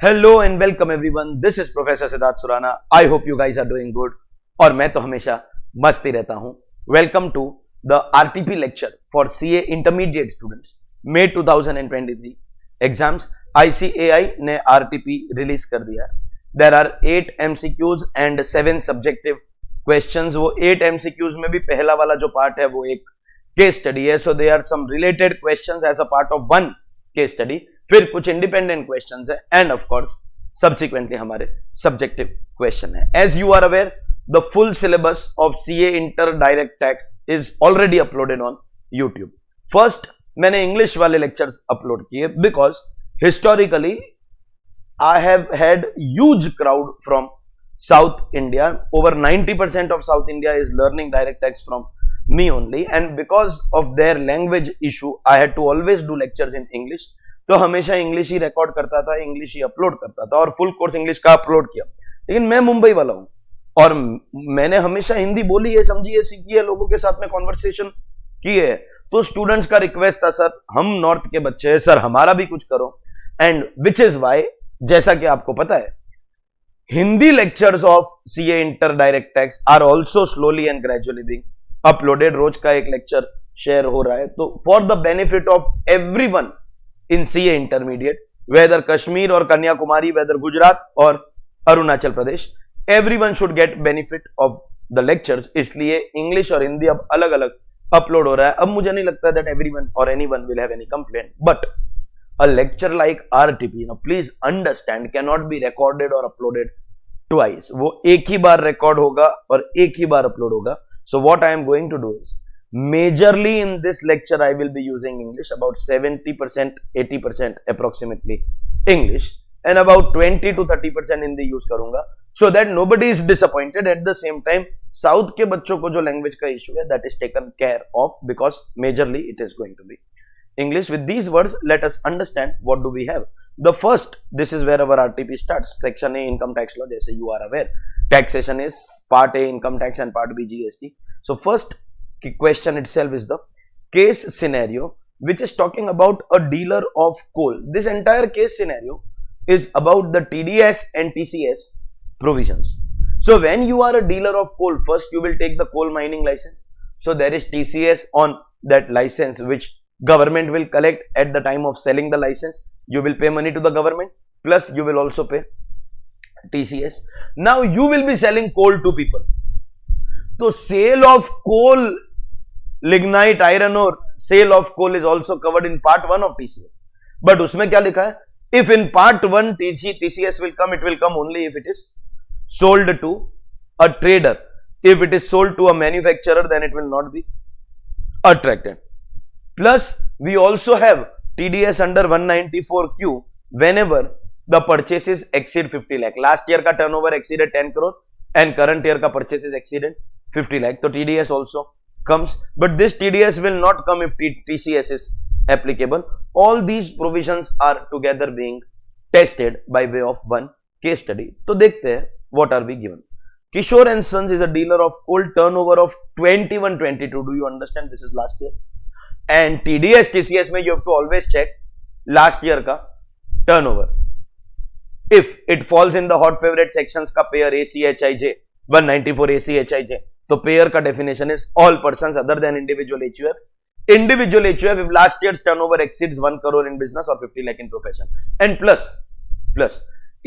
Hello and welcome everyone, this is professor Siddharth Surana. I hope you guys are doing good. और मैं तो हमेशा मस्त ही रहता हूं। Welcome to the RTP lecture for CA intermediate students May 2023 exams. ICAI ने आरटीपी रिलीज कर दिया है। There are 8 MCQs and 7 subjective questions. वो 8 एमसीक्यूज में भी पहला वाला जो पार्ट है वो एक केस स्टडी है, so they are some related questions as a part of one case study. फिर कुछ इंडिपेंडेंट क्वेश्चंस है एंड ऑफ कोर्स सब्सिक्वेंटली हमारे सब्जेक्टिव क्वेश्चन है। As you are aware, the full syllabus of CA inter direct tax is already uploaded on YouTube. First मैंने English वाले lectures upload किए because historically I have had huge crowd from South India. Over 90% of South India is learning direct tax from me only, and because of their language issue I had to always do lectures in English। तो हमेशा English ही record करता था, English ही upload करता था और full course English का upload किया। लेकिन मैं मुंबई वाला हूं और मैंने हमेशा हिंदी बोली है, समझी है, सीखी है, लोगों के साथ में कॉन्वर्सेशन की है। तो स्टूडेंट्स का रिक्वेस्ट था, सर हम नॉर्थ के बच्चे हैं, सर हमारा भी कुछ करो। एंड विच इज वाई, जैसा कि आपको पता है, Hindi lectures of CA inter direct tax are also slowly and gradually being uploaded. रोज का एक लेक्चर शेयर हो रहा है। तो for the benefit of everyone in CA intermediate, whether Kashmir और कन्याकुमारी, वेदर गुजरात और Arunachal Pradesh, everyone should get benefit of the lectures. इसलिए इंग्लिश और हिंदी अब अलग अलग अपलोड हो रहा है। अब मुझे नहीं लगता दैट एवरीवन और anyone will have any complaint, but a lecture like RTP, please understand, can not be recorded और अपलोडेड ट्वाइस। वो एक ही बार रिकॉर्ड होगा और एक ही बार अपलोड होगा। So what I am going to do is, majorly in this lecture I will be using English, about 70%, 80% approximately English, and about 20 to 30% Hindi use करूंगा, so that nobody is disappointed। At the same time, South के बच्चों को जो language का issue है, that is taken care of because majorly it is going to be English। With these words, let us understand what do we have. The first, this is where our RTP starts, section A income tax law, जैसे you are aware, taxation is part A income tax and part B GST। So first question itself is the case scenario which is talking about a dealer of coal। This entire case scenario is about the TDS and TCS provisions। So when you are a dealer of coal, first you will take the coal mining license, so there is TCS on that license which government will collect at the time of selling the license। You will pay money to the government, plus you will also pay TCS। Now you will be selling coal to people। So sale of coal, lignite, iron ore, sale of coal is also covered in part 1 of TCS। But उसमें क्या लिखा है? If in part 1 TCS will come, it will come only if it is sold to a trader। If it is sold to a manufacturer, then it will not be attracted। Plus we also have TDS under 194Q whenever the purchases exceed 50 lakh। Last year का turnover exceeded 10 crore and current year का purchases exceeded 50 lakh, तो TDS also comes, but this TDS will not come if TCS is applicable। All these provisions are together being tested by way of one case study। तो देखते हैं what are we given। Kishore and Sons is a dealer of coal, turnover of 21-22। Do you understand? This is last year। And TDS TCS में you have to always check last year का turnover। If it falls in the hot favorite sections का payer ACHIJ 194 ACHIJ, तो payer का definition is all persons other than individual HUF। Individual HUF if last year's turnover exceeds 1 crore in business or 50 lakh in profession। And plus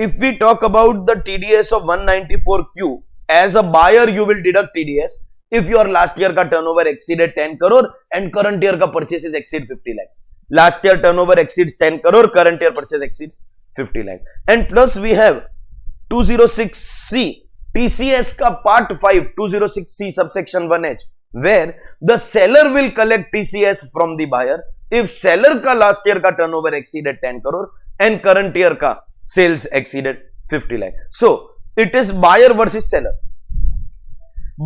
if we talk about the TDS of 194Q, as a buyer you will deduct TDS if your last year का turnover exceeded 10 crore and current year का purchases exceed 50 lakh। Last year turnover exceeds 10 crore, current year purchase exceeds 50 lakh। And plus we have 206C TCS का part 5 206C subsection 1H, where the seller will collect TCS from the buyer if seller का last year का turnover exceeded 10 crore and current year का sales exceeded 50 lakh। So it is buyer versus seller।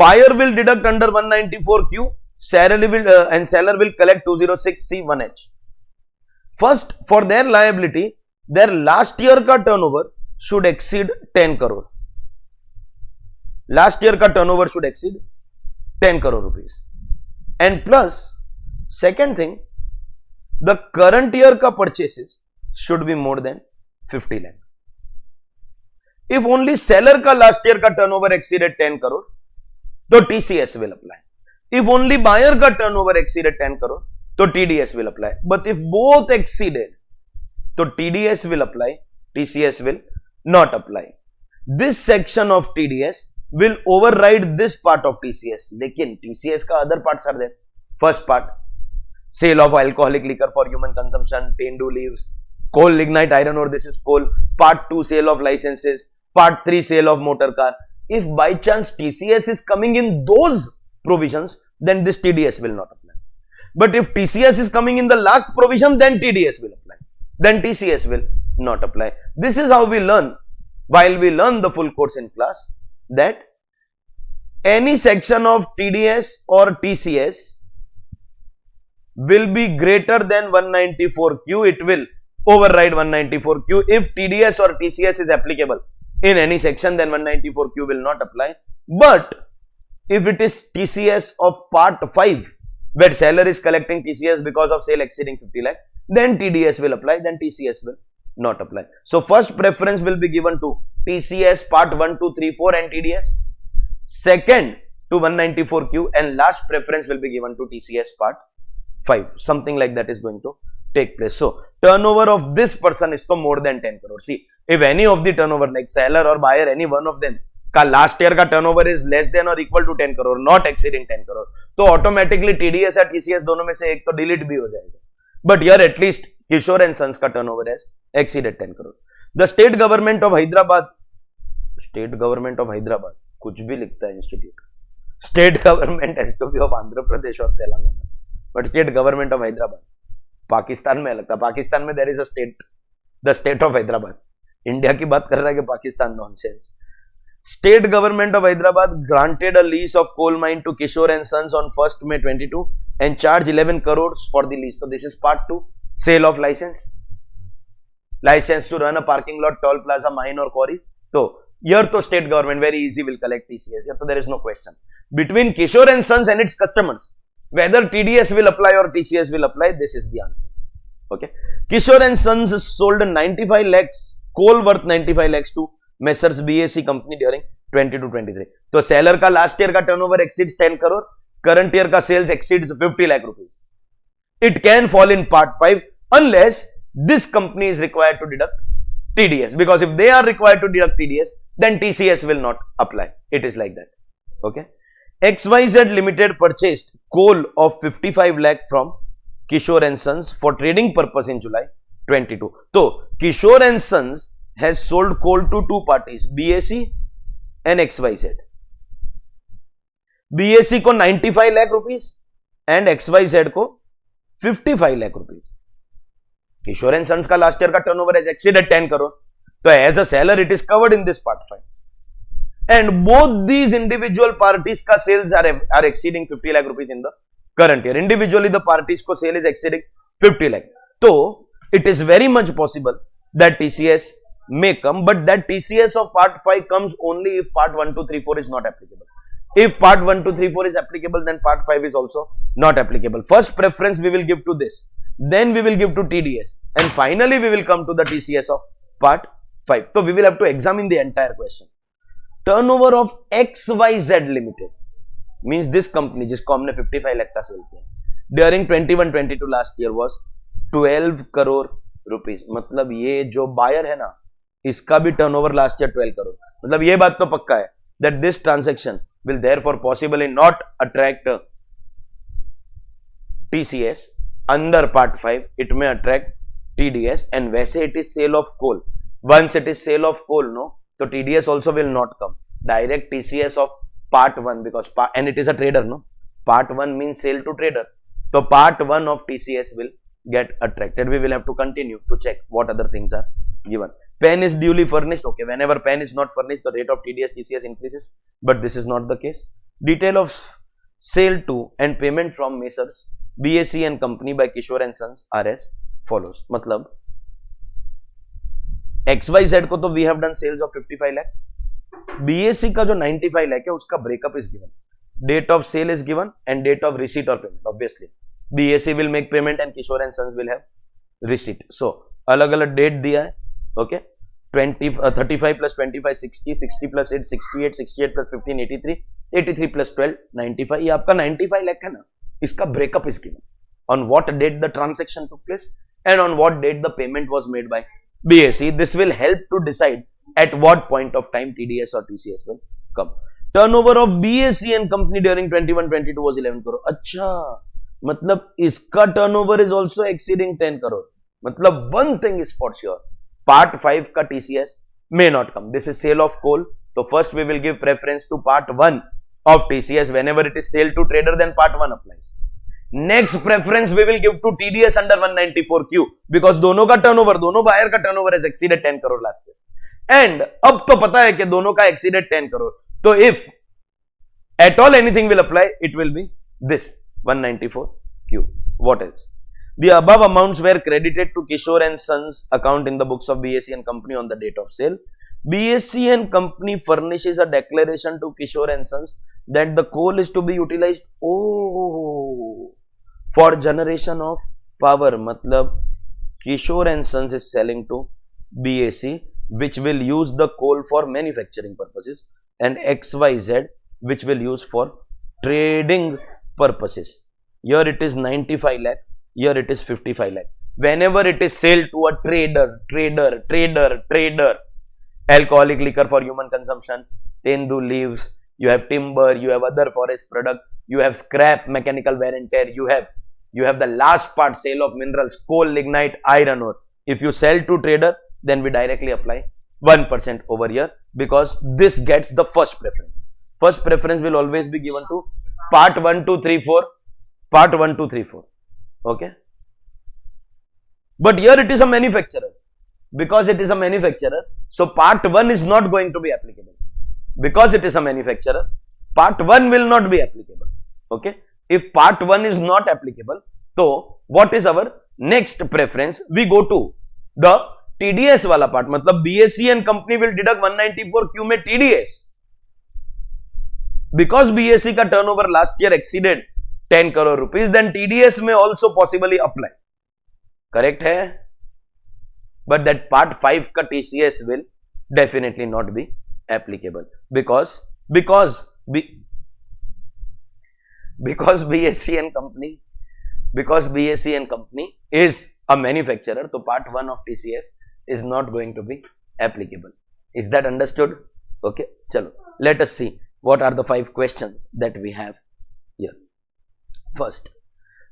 Buyer will deduct under 194Q, seller will collect 206C 1H। First, for their liability, their last year का turnover should exceed 10 crore। Last year का turnover should exceed 10 crore rupees। And plus, second thing, the current year का purchases should be more than 50 lakh। If only seller का last year का turnover exceeded 10 crore तो TCS will apply. If only buyer का turnover exceeded 10 crore तो TDS will apply. But if both exceeded तो TDS will apply, TCS will not apply. This section of TDS will override this part of TCS. लेकिन TCS का other parts are there. First part, sale of alcoholic liquor for human consumption, 10 do leaves, coal, lignite, iron ore, this is coal. Part 2, sale of licenses. Part 3, sale of motor car. If by chance TCS is coming in those provisions, then this TDS will not apply. But if TCS is coming in the last provision, then TDS will apply. Then TCS will not apply. This is how we learn, while we learn the full course in class, that any section of TDS or TCS will be greater than 194Q. It will override 194Q. If TDS or TCS is applicable in any section, then 194Q will not apply. But if it is TCS of part 5, where seller is collecting TCS because of sale exceeding 50 lakh, then TDS will apply, then TCS will not apply. So first preference will be given to TCS part 1, 2, 3, 4 and TDS. Second to 194Q and last preference will be given to TCS part 5. Something like that is going to take place. So turnover of this person is to more than 10 crore. See, if any of the turnover like seller or buyer, any one of them का last year का turnover is less than or equal to 10 crore, not exceeding 10 crore, तो automatically TDS या TCS दोनों में से एक तो delete भी हो जाएगा. But here at least Kishore and Sons का turnover has exceeded 10 crore. The state government of Hyderabad, कुछ भी लिखता है institute. State government has to be of Andhra Pradesh और Telangana, but state government of Hyderabad, Pakistan में लगता है. पाकिस्तान में there is a state, the state of Hyderabad. India की बात कर रहा है कि Pakistan nonsense. State government of Hyderabad granted a lease of coal mine to Kishore and Sons on 1st May 22 and charged 11 crores for the lease. So this is part 2, sale of license. License to run a parking lot, toll plaza, mine or quarry. So here to state government very easy will collect TCS. Here to there is no question. Between Kishore and Sons and its customers, whether TDS will apply or TCS will apply, this is the answer. Okay. Kishore and Sons sold 95 lakhs, coal worth 95 lakhs to Messrs BAC company during 20 to 23. तो seller का last year का turnover exceeds 10 crore, current year का sales exceeds 50 lakh rupees. It can fall in part 5 unless this company is required to deduct TDS, because if they are required to deduct TDS, then TCS will not apply. It is like that. Okay. XYZ Limited purchased coal of 55 lakh from Kishore and Sons for trading purpose in July 22. So Kishore and Sons has sold coal to two parties, BAC and XYZ. BAC को 95 lakh rupees and XYZ को 55 lakh rupees. Kishore and Sons का last year का turnover has exceeded 10 crore. So as a seller, it is covered in this part 5. And both these individual parties का sales are exceeding 50 lakh rupees in the current year. Individually, the parties को sale is exceeding 50 lakh. So it is very much possible that TCS may come, but that TCS of part 5 comes only if part 1, 2, 3, 4 is not applicable. If part 1, 2, 3, 4 is applicable, then part 5 is also not applicable. First preference we will give to this, then we will give to TDS, and finally we will come to the TCS of part 5. So we will have to examine the entire question. Turnover of XYZ Limited means this company जिसको हमने 55 लाख का cell किया during 21-22 last year was 12 crore rupees. मतलब ये जो buyer है ना, इसका भी टर्नओवर लास्ट ईयर 12 करोड़. मतलब ये बात तो पक्का है that this transaction will therefore possibly not attract TCS under part 5. It may attract TDS, and वैसे it is sale of coal. Once it is sale of coal, no, so TDS also will not come. Direct TCS of part 1, because and it is a trader, no. Part 1 means sale to trader. So part 1 of TCS will get attracted. We will have to continue to check what other things are given. PAN is duly furnished. Okay, whenever PAN is not furnished, the rate of TDS TCS increases, but this is not the case. Detail of sale to and payment from Messrs BAC and company by Kishore and Sons are as follows. मतलब XYZ को तो we have done sales of 55 lakh. BAC का जो 95 lakh है उसका breakup is given. Date of sale is given and date of receipt or payment. Obviously, BAC will make payment and Kishore and Sons will have receipt. So अलग अलग date दिया है. Okay, 20 35 plus 25 60, 60 plus 8 68, 68 plus 15 83, 83 plus 12 95. ये आपका 95 लाख है ना. इसका breakup is given on what date the transaction took place and on what date the payment was made by BSE. This will help to decide at what point of time TDS or TCS will come. Turnover of BSE and company during 21-22 was 11 crore. अच्छा, मतलब इसका turnover is also exceeding 10 crore. मतलब one thing is for sure, part 5 का TCS may not come. This is sale of coal. So first we will give preference to part 1 of TCS. Whenever it is sale to trader, then part 1 applies. Next preference we will give to TDS under 194Q because दोनों का turnover, दोनों buyer का turnover has exceeded 10 crore last year. And अब तो पता है कि दोनों का exceeded 10 crore. तो if at all anything will apply, it will be this 194Q. What else? The above amounts were credited to Kishore and Sons account in the books of BSE and company on the date of sale. BSE and company furnishes a declaration to Kishore and Sons that the coal is to be utilized for generation of power. मतलब Kishore and Sons is selling to BSE which will use the coal for manufacturing purposes and XYZ which will use for trading purposes. Here it is 95 lakh, here it is 55 lakh. Whenever it is sold to a trader, alcoholic liquor for human consumption, tendu leaves, you have timber, you have other forest product, you have scrap, mechanical wear and tear, you have the last part, sale of minerals, coal, lignite, iron ore. If you sell to trader, then we directly apply 1% over here because this gets the first preference. First preference will always be given to part 1, 2, 3, 4, part 1, 2, 3, 4. Okay. But here it is a manufacturer. Because it is a manufacturer, so part 1 is not going to be applicable. Because it is a manufacturer, part 1 will not be applicable. Okay. If part 1 is not applicable, so what is our next preference? We go to the TDS wala part. मतलब BSE and company will deduct 194Q में TDS. Because BSE का turnover last year exceeded 10 crore rupees, then TDS may also possibly apply. Correct है? But that part 5 का TCS will definitely not be applicable because BSE and company is a manufacturer, so part 1 of TCS is not going to be applicable. Is that understood? Okay, chalo. Let us see what are the 5 questions that we have here. First,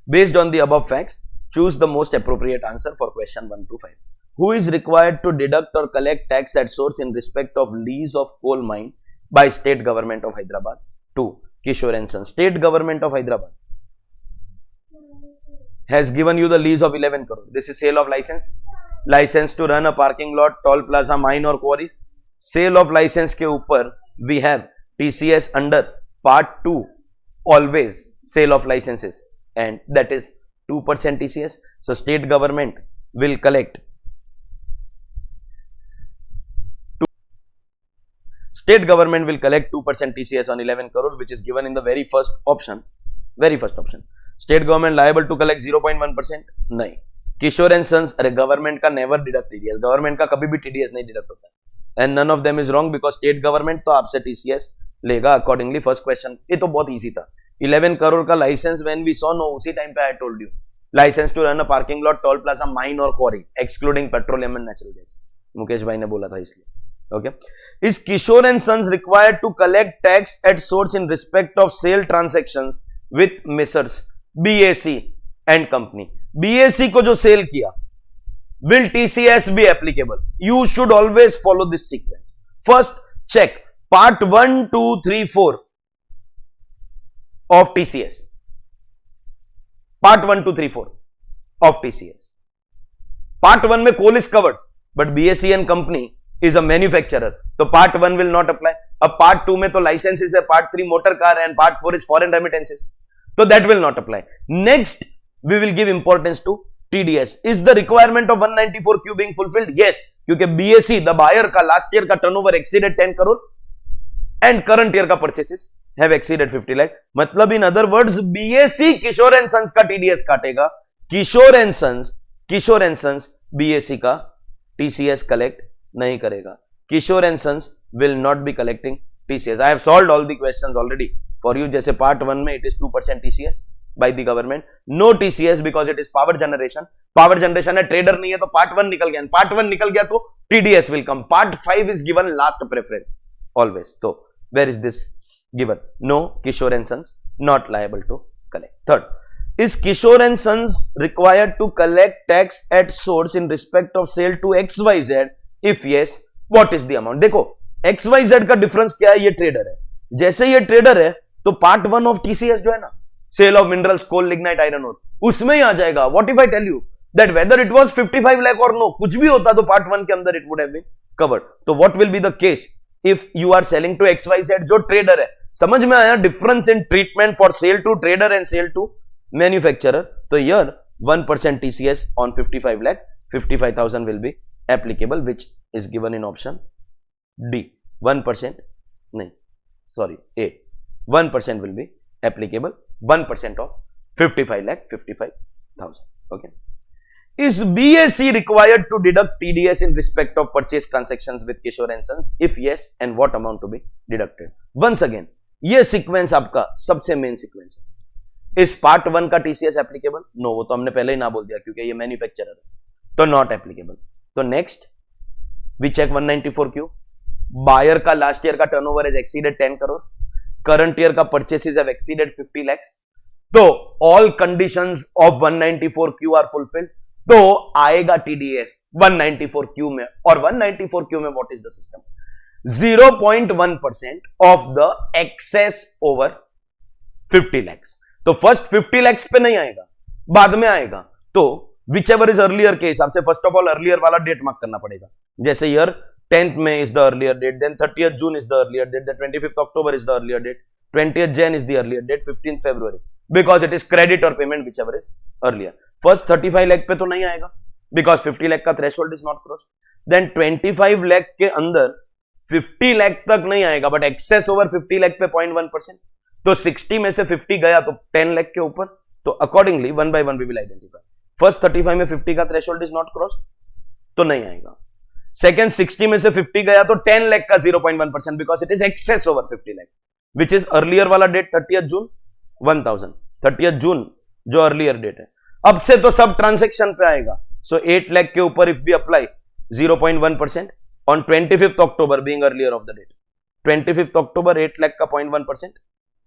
based on the above facts, choose the most appropriate answer for question 1 to 5. Who is required to deduct or collect tax at source in respect of lease of coal mine by state government of Hyderabad? 2. Kishore and Sons. State government of Hyderabad has given you the lease of 11 crore. This is sale of license. License to run a parking lot, toll plaza, mine or quarry. Sale of license के ऊपर we have TCS under part 2, always sale of licenses, and that is 2% TCS. So state government will collect State government will collect 2% TCS on 11 crore, which is given in the very first option. State government liable to collect 0.1%? नहीं. Kishore and Sons, अरे government का never deduct TDS. Government का कभी भी TDS नहीं deduct होता. And none of them is wrong because state government तो आपसे TCS लेगा accordingly. First question, ये तो बहुत easy था. 11 crore का license when we saw, no, उसी time पे I told you. License to run a parking lot, toll plaza, mine or quarry, excluding petroleum and natural gas. Mukesh भाई ने बोला था इसलिए. Okay. Is Kishore and Sons required to collect tax at source in respect of sale transactions with Messrs BSE and company? BSE को जो sale किया, will TCS be applicable? You should always follow this sequence. First, check part 1, 2, 3, 4 of TCS. Part 1, 2, 3, 4 of TCS. Part 1 में coal is covered, but BSE and company is a manufacturer, so part 1 will not apply. अब part 2 में तो licenses है, part 3 motor car and part 4 is foreign remittances, so that will not apply. Next, we will give importance to TDS. Is the requirement of 194Q being fulfilled? Yes, क्योंकि BSE, the buyer का last year का turnover exceeded 10 crore and current year का purchases have exceeded 50 lakh. मतलब in other words, BSE Kishore and Sons का TDS काटेगा, Kishore and Sons BSE का TCS collect नहीं करेगा. Kishore and sons will not be collecting TCS. I have solved all the questions already for you. जैसे part 1 में it is 2% TCS by the government, no TCS because it is power generation है, trader नहीं है, तो part 1 निकल गया. Part 1 निकल गया तो TDS will come. Part 5 is given last preference always. तो where is this given? No, Kishore and Sons not liable to collect. Third, is Kishore and Sons required to collect tax at source in respect of sale to XYZ? If yes, what is the amount? देखो XYZ का difference क्या है, ये trader है. जैसे ये trader है तो पार्ट 1 ऑफ TCS जो है ना, sale of minerals, coal, lignite, iron ore, उसमें ही आ जाएगा. What if I tell you that whether it was 55 lakh और नो, कुछ भी होता तो पार्ट 1 के अंदर it would have been covered. तो what will be the case if you are selling to XYZ जो ट्रेडर है. समझ में आया difference in treatment for sale to trader and sale to manufacturer. तो here 1% TCS on 55 lakh, 55,000 will be applicable which is given in option D. 1% नहीं, sorry, A. 1% will be applicable, 1% of 55 lakh 55,000. Okay. Is BSE required to deduct TDS in respect of purchase transactions with Kishore and Sons? If yes, and what amount to be deducted? Once again, ये sequence आपका सबसे main sequence है. इस part 1 का TCS applicable? No, वो तो हमने पहले ही ना बोल दिया क्योंकि ये मैन्युफैक्चरर है, तो नॉट एप्लीकेबल. तो next we check 194Q. Buyer का लास्ट ईयर का turnover is exceeded 10 crore. Current year का परचेसेस हैव एक्सीडेड 50 lakhs. तो all conditions of 194Q are fulfilled. तो आएगा TDS 194Q में. और 194Q में what is the system? 0.1% of the excess over 50 lakhs. तो फर्स्ट 50 lakhs पे नहीं आएगा, बाद में आएगा. तो विच एवर इज अर्लियर के हिसाब से फर्स्ट ऑफ ऑल अर्लियर वाला डेट मार्क करना पड़ेगा. जैसे year 10th May is the earlier date, then 30th June is the earlier date, then 25th October is the earlier date, 20th Jan is the earlier date, 15th February, because it is credit or payment whichever is earlier. First 35 lakh पे तो नहीं आएगा because 50 lakh का threshold is not crossed. Then 25 lakh के अंदर 50 lakh तक नहीं आएगा, but excess over 50 lakh पे 0.1%. तो 60 में से 50 गया तो 10 lakh के ऊपर. तो accordingly 1 by 1 we will identify. First 35 में 50 का threshold is not crossed, तो नहीं आएगा. सेकेंड 60 में से 50 गया तो 10 लाख का 0.1% because it is excess over 50 lakh which is earlier वाला date 30th June 1000. 30th June जो अर्लियर डेट है. अब से तो सब ट्रांसेक्शन पे आएगा. सो 8 लाख के ऊपर if we apply 0.1% on 25th October being earlier of the date. 25th October 8 lakh का 0.1%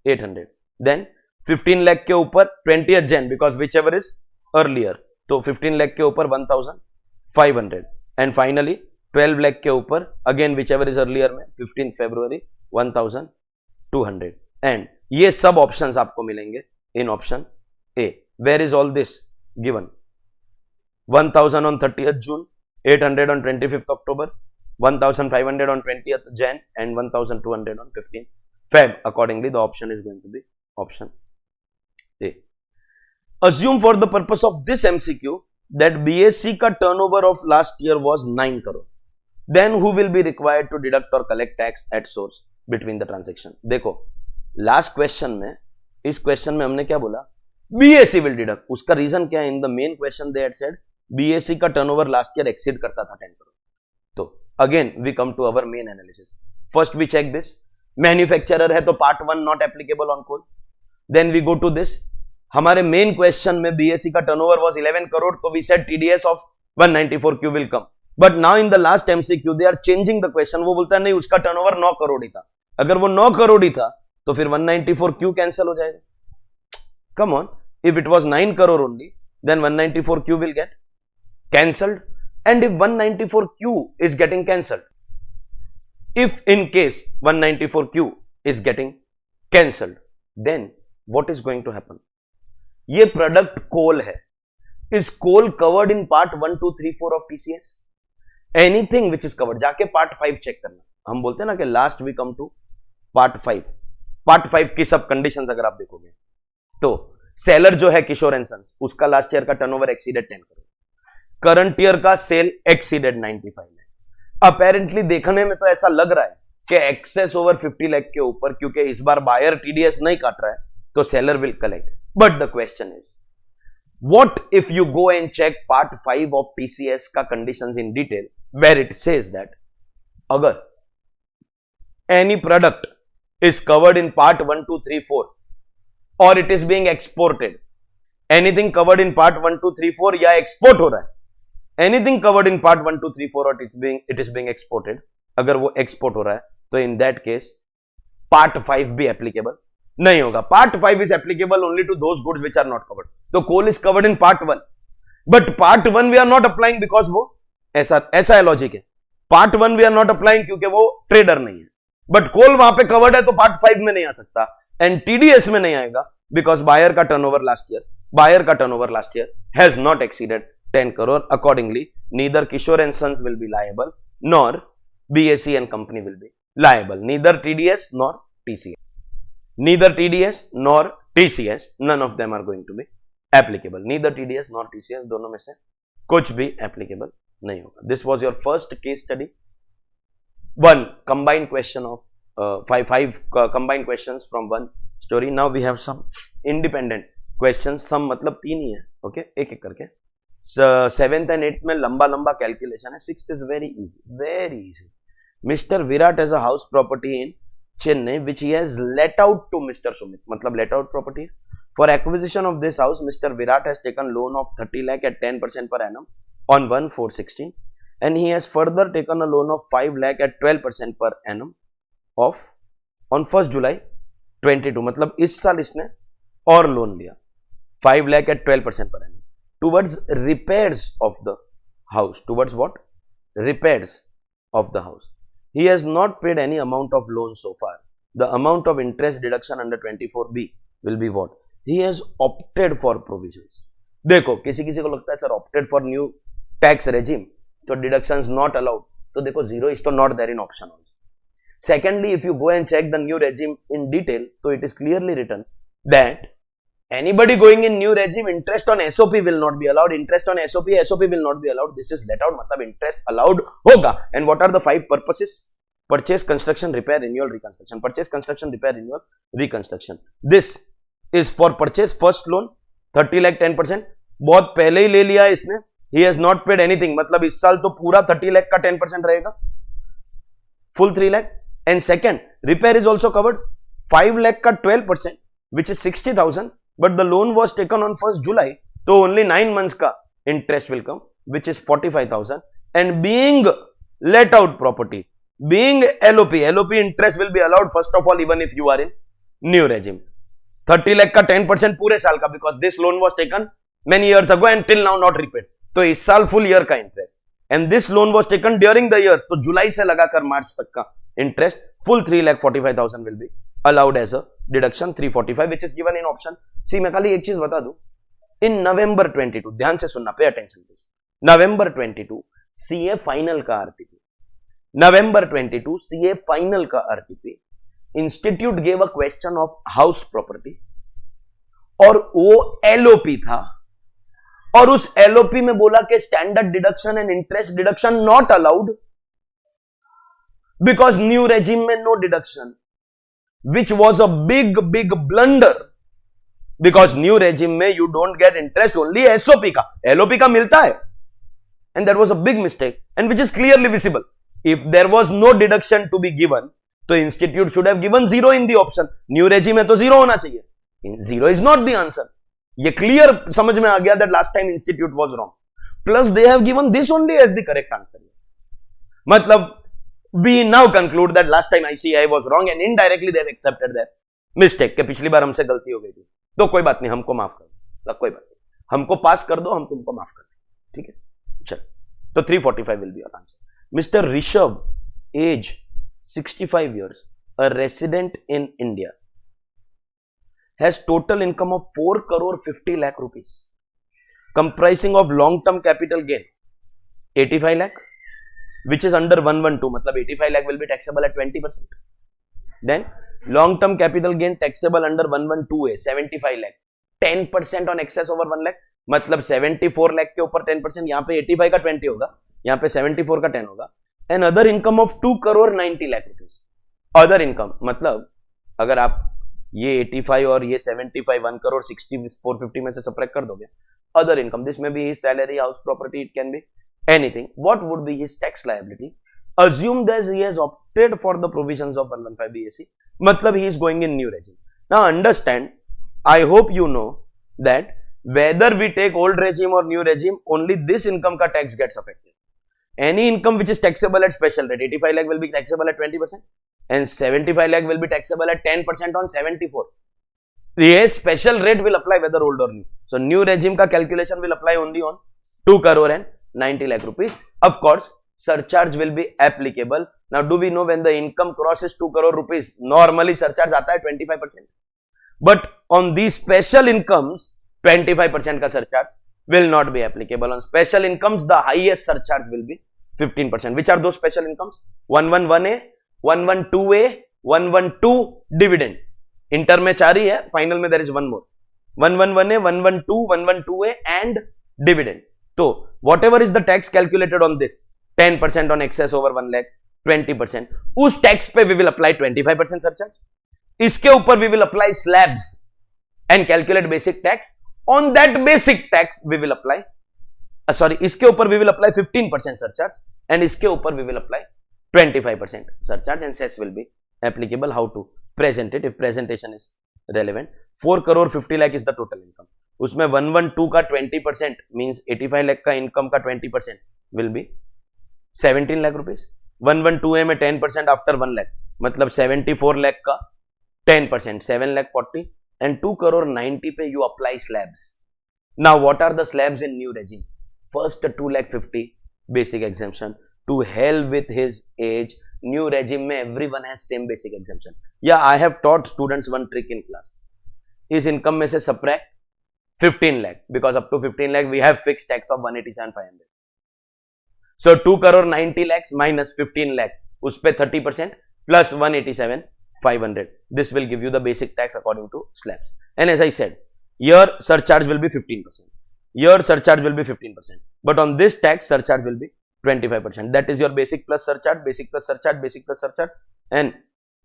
800. देन 15 लाख के ऊपर 20th Jan because which ever is earlier, तो 15 लाख के ऊपर 1500. एंड फाइनली 12 लाख के ऊपर again which ever is earlier में 15th February 1200. एंड ये सब ऑप्शंस आपको मिलेंगे in option A. Where is all this given? 1000 on 30th June, 800 on 25th October, 1500 on 20th Jan and 1200 on 15th Feb. Accordingly, the option is going to be option A. Assume for the purpose of this MCQ that BSE का turnover of last year was 9 crore. Then who will be required to deduct or collect tax at source between the transaction? देखो last question में, इस question में हमने क्या बोला? BSE will deduct. उसका reason क्या है? In the main question they had said BSE का टर्नओवर लास्ट ईयर एक्सीड करता था 10 करोड़. तो again we come to our main analysis. First we check this. Manufacturer है तो part 1 not applicable on coal. Then we go to this. हमारे main question में BSE का turnover was 11 crore, तो we said TDS of 194Q will come. But now in the last MCQ they are changing the question. वो बोलता है नहीं, उसका turnover 9 crore ही था. अगर वो 9 करोड़ ही था तो फिर 194Q कैंसिल हो जाएगा. Come on, if it was 9 crore only then 194Q will get cancelled. And if 194Q is getting cancelled, if in case 194Q is getting cancelled, then what is going to happen? ये product coal है. Is coal covered in part 1, 2, 3, 4 of TCS? Anything which is covered, जाके part 5 check करना. हम बोलते हैं ना कि last we come to part 5. Part 5 की सब कंडीशंस अगर आप देखोगे तो सेलर जो है किशोर एंड सन्स, उसका लास्ट ईयर का turnover exceeded 10 crore. Current year का सेल एक्सीडेड 95 लाख. अपेरेंटली देखने में तो ऐसा लग रहा है कि एक्सेस ओवर 50 लाख के ऊपर, क्योंकि इस बार बायर TDS नहीं काट रहा है तो seller will collect. But the question is, what if you go and check part 5 of TCS का conditions in detail, where it says that अगर any product is covered in part 1, 2, 3, 4 or it is being exported, anything covered in part 1, 2, 3, 4 या export हो रहा है, anything covered in part 1, 2, 3, 4 or it is being exported, अगर वो export हो रहा है तो in that case part 5 भी applicable नहीं होगा. part 5 is applicable only to those goods which are not covered. तो coal is covered in part 1 but part 1 we are not applying because वो ऐसा है लॉजिक है. part 1 we are not applying क्योंकि वो ट्रेडर नहीं है, बट कोल वहां पे कवर्ड है तो पार्ट 5 में नहीं आ सकता एंड टीडीएस में नहीं आएगा बिकॉज बायर का turnover last year has not exceeded 10 crore. Accordingly neither Kishore and sons will be liable nor BSE and company will be liable. Neither TDS nor TCS none of them are going to be applicable. Neither TDS nor TCS दोनों में से कुछ भी applicable नहीं होगा. This was your first case study. One combined question of five combined questions from one story. Now we have some independent questions. Some मतलब 3 ही है, okay? एक एक करके. So 7th and 8th में लंबा calculation है. 6th is very easy. Mr. Virat has a house property in Chennai which he has let out to Mr. Sumit. मतलब let out property. For acquisition of this house, Mr. Virat has taken loan of 30 lakh at 10% per annum on 1/4/16. And he has further taken a loan of 5 lakh at 12% per annum on 1st July 22. मतलब इस साल इसने और loan लिया 5 lakh at 12% per annum towards repairs of the house. Towards what? Repairs of the house. He has not paid any amount of loan so far. The amount of interest deduction under 24B will be what? He has opted for provisions. देखो किसी को लगता है sir opted for new tax regime तो deductions not allowed, तो देखो zero is तो not there in option also. Secondly if you go and check the new regime in detail तो it is clearly written that anybody going in new regime interest on SOP will not be allowed. Interest on SOP will not be allowed. This is let out मतलब interest allowed होगा. And what are the 5 purposes? Purchase, construction, repair, renewal, reconstruction. Purchase, construction, repair, renewal, reconstruction. This is for purchase first loan 30 lakh 10%. बहुत पहले ही ले लिया है इसने. He has not paid anything. मतलब इस साल तो पूरा 30 लाख का 10% रहेगा, full 3 lakh. And second, repair is also covered. 5 lakh का 12%, which is 60,000. But the loan was taken on 1st July. तो only 9 months का interest will come, which is 45,000. And being let out property, being LOP interest will be allowed first of all even if you are in new regime. 30 lakh का 10% पूरे साल का because this loan was taken many years ago and till now not repaid. तो इस साल full year का interest and this loan was taken during the year तो जुलाई से लगाकर मार्च तक का interest full 3,45,000 will be allowed as a deduction 345 which is given in option C. मैं खाली एक चीज बता दूं, इन नवंबर 22 ध्यान से सुनना, pay attention please. November 22 CA final का आरटीपी, नवंबर 22 सीए फाइनल का RTP institute gave a question of house property और वो एलओपी था और उस एलओपी में बोला कि standard deduction and interest deduction not allowed because new regime में no deduction, which was a big blunder because new regime में you don't get interest only SOP का, एलओपी का मिलता है. And that was a big mistake and which is clearly visible. If there was no deduction to be given तो institute should have given 0 in the option. New regime में तो 0 होना चाहिए. 0 is not the answer. ये clear समझ में आ गया that last time institute was wrong. Plus they have given this only as the correct answer. मतलब we now conclude that last time ICI was wrong and indirectly they have accepted that mistake कि पिछली बार हमसे गलती हो गई थी तो कोई बात नहीं, हमको माफ कर दो, कोई बात नहीं, हमको पास कर दो, हम तुमको माफ कर दें. ठीक है चल. तो 345 will be your answer. Mister Rishabh, as 65 years, a resident in India, has total income of 4 crore 50 lakh rupees comprising of long term capital gain 85 lakh which is under 112 मतलब 85 lakh will be taxable at 20%. then long term capital gain taxable under 112 है 75 lakh 10% on excess over 1 lakh मतलब 74 lakh के ऊपर 10%. यहाँ पे 85 का 20 होगा, यहाँ पे 74 का 10 होगा. and other income of 2 crore 90 lakh rupees. other income मतलब अगर आप ये 85 और ये 75 1 करोड़ 60 450 में से सब्ट्रैक्ट कर दोगे, अदर इनकम, दिस में be his salary, house property, it can be anything. What would be his tax liability assume that he has opted for the provisions of 115 BAC, matlab he is going in new regime. Now understand, I hope you know that whether we take old regime or new regime, only this income ka tax gets affected. Any income which is taxable at special rate, 85 lakh will be taxable at 20% and 75 lakh will be taxable at 10% on 74. Yes, special rate will apply whether old or new. So new regime ka calculation will apply only on 2 crore and 90 lakh rupees. Of course, surcharge will be applicable. Now, do we know when the income crosses 2 crore rupees, normally surcharge aata hai 25%. But on these special incomes, 25% ka surcharge will not be applicable. On special incomes, the highest surcharge will be 15%. Which are those special incomes? 111A, 112A, 112 dividend. Inter में 4 ही है, final में there is one more. 111A, 112, 112A and dividend. So, whatever is the tax calculated on this, 10% on excess over 1 lakh, 20%, उस tax पे we will apply 25% surcharge. इसके ऊपर we will apply slabs and calculate basic tax. On that basic tax we will apply, इसके ऊपर we will apply 15% surcharge and इसके ऊपर we will apply 25% surcharge and cess will be applicable. How to present it if presentation is relevant? 4 crore 50 lakh is the total income. उसमें 112 का 20% means 85 lakh का income का 20% will be 17 lakh rupees. 112A में 10% after 1 lakh मतलब 74 lakh का 10%, 7 lakh 40 and 2 crore 90 पे you apply slabs. Now what are the slabs in new regime? First 2 lakh 50 basic exemption. To hell with his age, new regime में everyone has same basic exemption. Yeah, I have taught students one trick in class. इस income में से subtract 15 lakh because up to 15 lakh we have fixed tax of 187,500. So 2 crore 90 lakhs minus 15 lakh, उस पे 30% plus 187,500. This will give you the basic tax according to slabs. And as I said, your surcharge will be 15%. Your surcharge will be 15%. But on this tax, surcharge will be 25%. That is your basic plus surcharge, basic plus surcharge, basic plus surcharge. And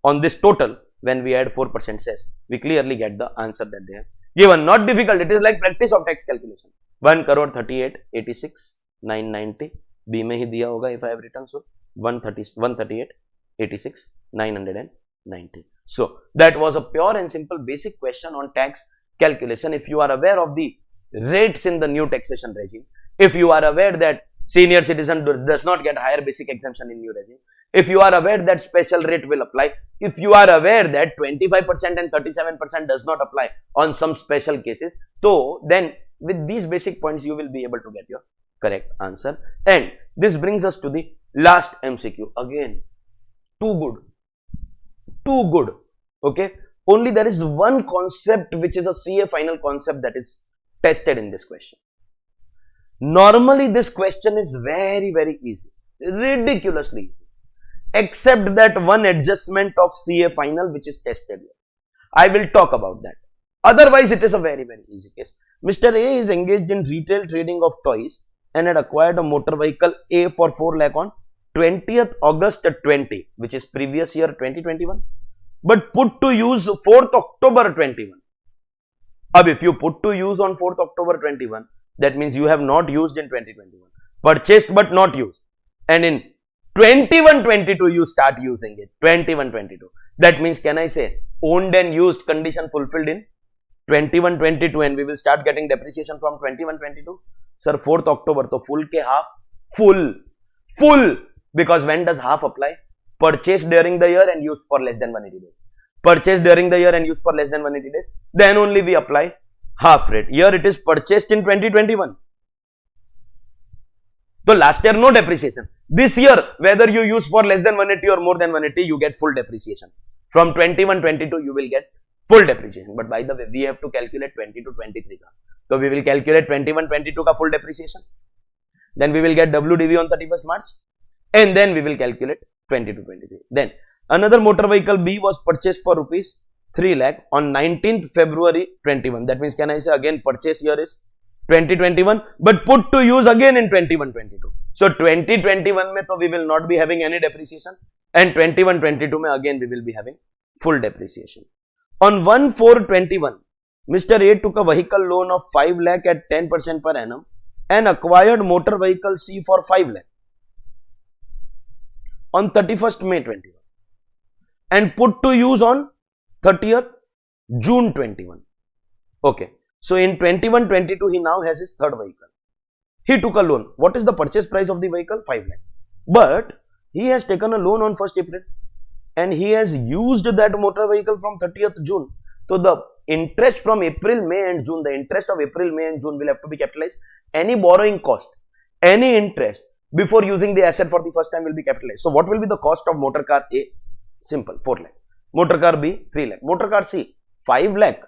on this total, when we add 4% cess, we clearly get the answer that they have given. Not difficult. It is like practice of tax calculation. 1 crore 38, 86, 990. B में ही दिया होगा if I have written so. 138, 86, 990. So that was a pure and simple basic question on tax calculation. If you are aware of the rates in the new taxation regime, if you are aware that senior citizen does not get higher basic exemption in new regime, if you are aware that special rate will apply, if you are aware that 25% and 37% does not apply on some special cases, so then with these basic points you will be able to get your correct answer. And this brings us to the last MCQ. Again, too good. Okay, only there is one concept which is a CA final concept that is tested in this question. Normally this question is very easy, ridiculously easy, except that one adjustment of CA final which is tested here. I will talk about that. Otherwise it is a very easy case. Mr. A is engaged in retail trading of toys and had acquired a motor vehicle A for 4 lakh on 20th August 20, which is previous year 2021, but put to use 4th October 21. Ab if you put to use on 4th October 21, that means you have not used in 2021, purchased but not used, and in 21-22 you start using it, 21-22. That means, can I say owned and used condition fulfilled in 21-22 and we will start getting depreciation from 21-22? Sir, 4th October, so full ke half, full, because when does half apply? Purchased during the year and used for less than 180 days. Purchased during the year and used for less than 180 days, then only we apply half rate. Here it is purchased in 2021. So last year no depreciation. This year, whether you use for less than 180 or more than 180, you get full depreciation. From 21-22 you will get full depreciation. But by the way, we have to calculate 20-23 ka. So we will calculate 21-22 ka full depreciation. Then we will get WDV on 31st March. And then we will calculate 20-23. Then another motor vehicle B was purchased for rupees 3 lakh on 19th February 21. That means, can I say again purchase year is 2021 but put to use again in 21-22. So 2021 mein to we will not be having any depreciation and 21-22 mein again we will be having full depreciation. On 1/4/21, Mr. A took a vehicle loan of 5 lakh at 10% per annum and acquired motor vehicle C for 5 lakh. on 31st May 21 and put to use on 30th June 21. Okay. So in 21-22, he now has his third vehicle. He took a loan. What is the purchase price of the vehicle? 5 lakh. But he has taken a loan on 1st April and he has used that motor vehicle from 30th June. So the interest from April, May and June, the interest of April, May and June will have to be capitalized. Any borrowing cost, any interest before using the asset for the first time will be capitalized. So what will be the cost of motor car A? Simple, 4 lakh. Motor car B, 3 lakh. Motor car C, 5 lakh.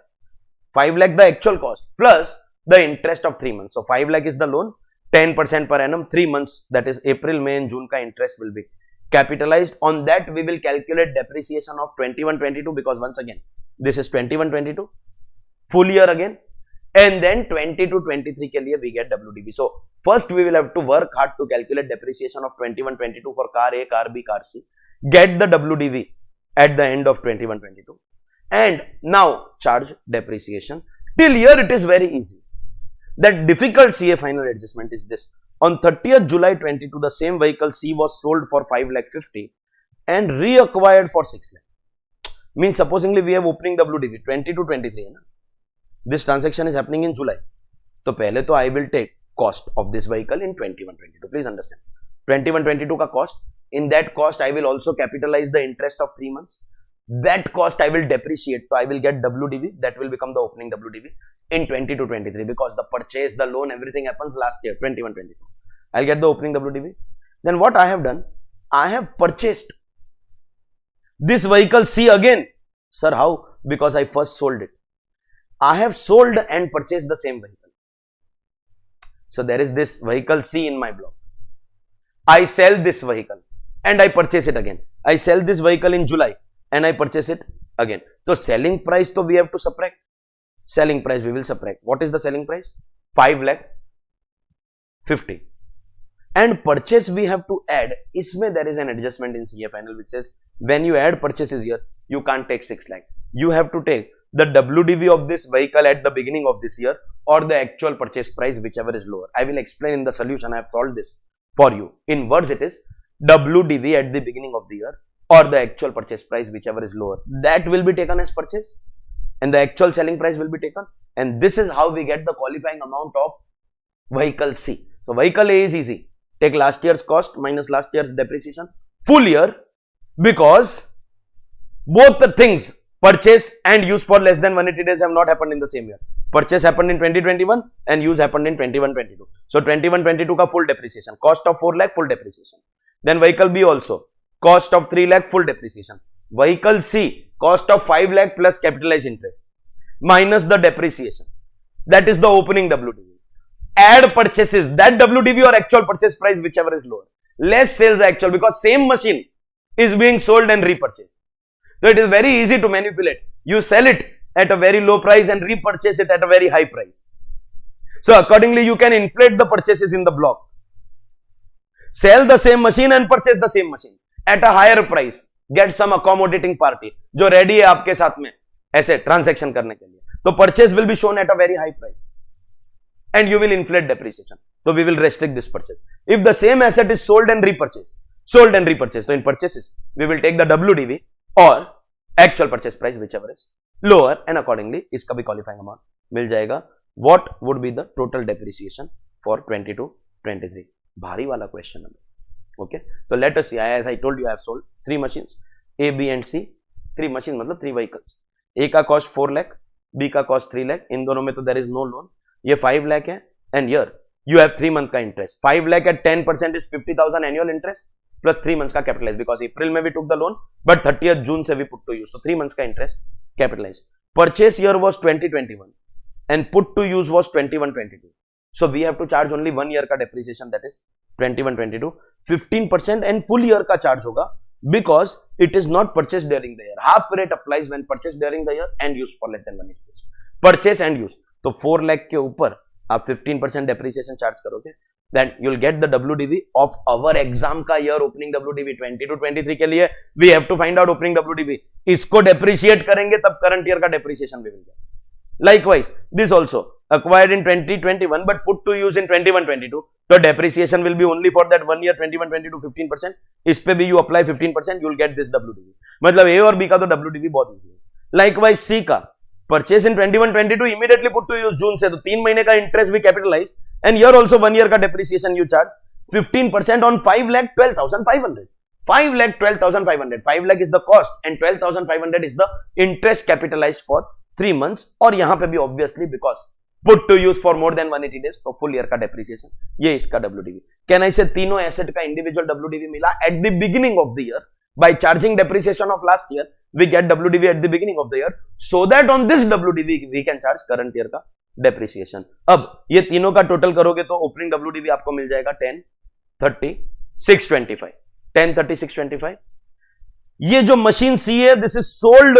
5 lakh the actual cost plus the interest of 3 months. So 5 lakh is the loan, 10% per annum, 3 months, that is April, May and June ka interest will be capitalized. On that we will calculate depreciation of 21-22 because once again this is 21-22 full year again, and then 22-23 ke liye we get WDV. So first we will have to work hard to calculate depreciation of 21-22 for car A, car B, car C, get the WDV at the end of 21-22 and now charge depreciation. Till here it is very easy. That difficult CA final adjustment is this. On 30th July 22, the same vehicle C was sold for 5 lakh 50 and reacquired for 6 lakh. Means supposingly we have opening WDV 20-23. This transaction is happening in July. So pehle to I will take cost of this vehicle in 21-22. Please understand. 21-22 ka cost. In that cost I will also capitalize the interest of 3 months. That cost I will depreciate. So I will get WDV. That will become the opening WDV in 22-23 because the purchase, the loan, everything happens last year 21-22. I'll get the opening WDV. Then what I have done? I have purchased this vehicle C again. Sir, how? Because I first sold it. I have sold and purchased the same vehicle. So there is this vehicle C in my block. I sell this vehicle and I purchase it again. I sell this vehicle in July and I purchase it again. So selling price to we have to subtract. Selling price we will subtract. What is the selling price? 5 lakh 50. And purchase we have to add. Isme there is an adjustment in CA final which says when you add purchases here, you can't take 6 lakh. You have to take the WDV of this vehicle at the beginning of this year or the actual purchase price, whichever is lower. I will explain in the solution. I have solved this for you. In words it is WDV at the beginning of the year or the actual purchase price, whichever is lower. That will be taken as purchase and the actual selling price will be taken. And this is how we get the qualifying amount of vehicle C. So vehicle A is easy. Take last year's cost minus last year's depreciation, full year, because both the things, purchase and use for less than 180 days have not happened in the same year. Purchase happened in 2021 and use happened in 21-22. So 21-22 ka full depreciation, cost of 4 lakh full depreciation. Then vehicle B also, cost of 3 lakh full depreciation. Vehicle C, cost of 5 lakh plus capitalized interest minus the depreciation. That is the opening WDV. Add purchases, that WDV or actual purchase price, whichever is lower. Less sales actual because same machine is being sold and repurchased. So it is very easy to manipulate. You sell it at a very low price and repurchase it at a very high price. So accordingly you can inflate the purchases in the block. Sell the same machine and purchase the same machine at a higher price. Get some accommodating party जो ready है आपके साथ में ऐसे transaction करने के लिए. तो purchase will be shown at a very high price. And you will inflate depreciation. So we will restrict this purchase. If the same asset is sold and repurchased, so in purchases, we will take the WDV or actual purchase price, whichever is lower, and accordingly, iska bhi qualifying amount mil jayega. What would be the total depreciation for 22-23? Bhari wala question number. Okay. So let us see. As I told you, I have sold 3 machines, A, B, and C. 3 machines, matlab 3 vehicles. A ka cost 4 lakh, B ka cost 3 lakh. In dono mein to there is no loan. ये 5 lakh है and here you have 3 month का interest. 5 lakh at 10% is 50,000 annual interest plus 3 months का capitalized because April में we took the loan but 30th June से we put to use. So 3 months का interest capitalized. Purchase year was 2021 and put to use was 21-22. So we have to charge only 1 year का depreciation, that is 21-22. 15% and full year का charge होगा because it is not purchased during the year. Half rate applies when purchased during the year and used for less than 1 year. Purchase and use. तो 4 लाख के ऊपर आप 15% depreciation charge करोगे, then you'll get the WDV of our exam का year opening WDV 20-23 के लिए we have to find out opening WDV. इसको depreciate करेंगे तब current year का depreciation भी मिल जाए. Likewise, this also acquired in 2021 but put to use in 21-22, तो depreciation will be only for that 1 year 21-22 15%. इस पे भी you apply 15%, you will get this WDV. मतलब A और B का तो WDV बहुत easy है. Likewise C का purchase in 21-22 immediately put to use June से, तो 3 महीने का interest भी capitalize and here also 1 year का depreciation you charge 15% on 5,12,500. 5,12,500. 5 lakh is the cost and 12,500 is the interest capitalized for 3 months. और यहां पे भी obviously because put to use for more than 180 days, तो full year का depreciation. ये इसका WDV. Can I say तीनों asset का individual WDV मिला at the beginning of the year by charging depreciation of last year. We get WDV at the beginning of the year so that on this WDV we can charge current year का depreciation. अब ये तीनों का total करोगे तो opening WDV आपको मिल जाएगा 10, 30, 625. 10, 30, 625. ये जो मशीन सी है this is sold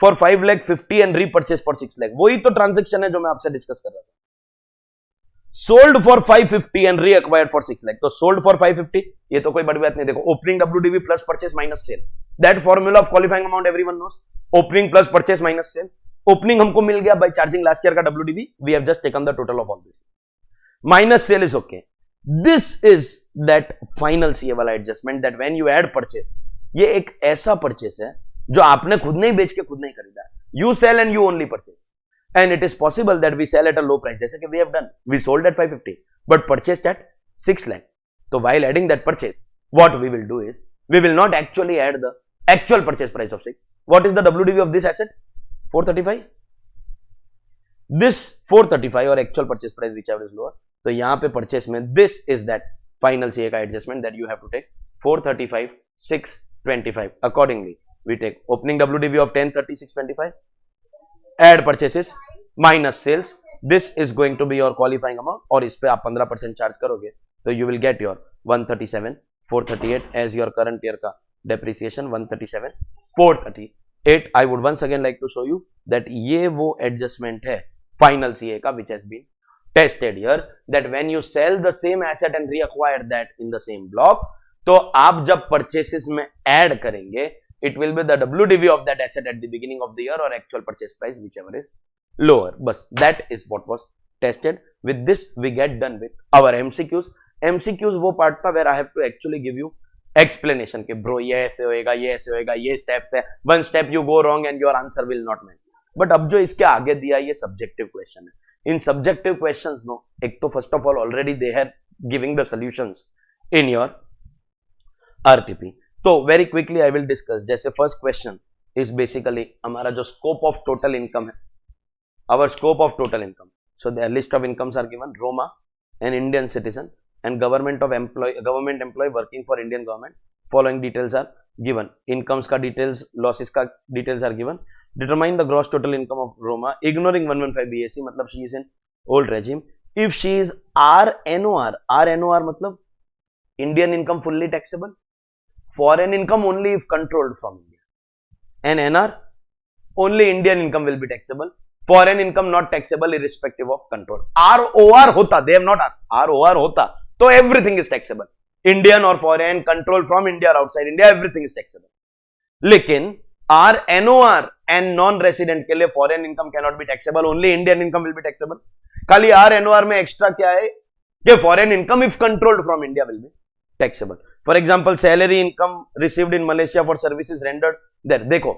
for 5,50,000 and repurchase for 6,00,000. वही तो ट्रांजेक्शन है जो मैं आपसे डिस्कस कर रहा था. Sold for 550 and re acquired for 6,00,000. तो सोल्ड फॉर 550, ये तो कोई बड़ी बात नहीं. देखो opening WDV plus purchase minus sale, that formula of qualifying amount everyone knows. Opening plus purchase minus sale. Opening हमको मिल गया बाय चार्जिंग लास्ट ईयर का WDV. We have just taken the total of all this. Minus sale is okay. This is that final CA वाला adjustment that when you add purchase, ये एक ऐसा purchase है जो आपने खुद नहीं बेच के खुद नहीं खरीदा. You sell and you only purchase, and it is possible that we sell at a low price, जैसे कि we have done. We sold at 550, but purchased at 6,00,000. तो while adding that purchase, what we will do is we will not actually add the actual purchase price of 6. What is the WDV of this asset? 435. This 435 or actual purchase price whichever is lower. तो यहां पे purchase में this is that final CA का adjustment that you have to take 435, 625. Accordingly we take opening WDV of 10, 30, 625, add purchases minus sales. This is going to be your qualifying amount और इस पे आप 15% charge करोगे तो you will get your 137, 438 as your current year का depreciation. 137, 438. I would once again like to show you that ये वो adjustment है फाइनल सीए का which has been tested here, that when you sell the same asset and reacquire that in the same block, तो आप जब purchases में add करेंगे it will be the WDV of that asset at the beginning of the year or actual purchase price whichever is lower. बस that is what was tested. With this we get done with our MCQs. MCQs वो part था where I have to actually give you explanation कि bro ये ऐसे होएगा, ये ऐसे होएगा, ये steps है, one step you go wrong and your answer will not match. But अब जो इसके आगे दिया ये subjective question है. In subjective questions, no, एक तो first of all already they are giving the solutions in your RTP. तो very quickly I will discuss. जैसे first question is basically हमारा जो scope of total income है, our scope of total income. So the list of incomes are given. Roma, an Indian citizen, and government employee working for Indian government. Following details are given. Incomes का details, losses का details are given. Determine the gross total income of Roma, ignoring 115 BAC, मतलब she is in old regime. If she is RNOR मतलब Indian income fully taxable, foreign income only if controlled from India, and NR only Indian income will be taxable, foreign income not taxable irrespective of control. ROR होता, they have not asked, ROR होता, तो everything is taxable. Indian or foreign, control from India or outside India, everything is taxable. लेकिन RNOR and non-resident के लिए foreign income cannot be taxable, only Indian income will be taxable. खाली RNOR में extra क्या है कि foreign income if controlled from India will be taxable. For example, salary income received in Malaysia for services rendered there. देखो,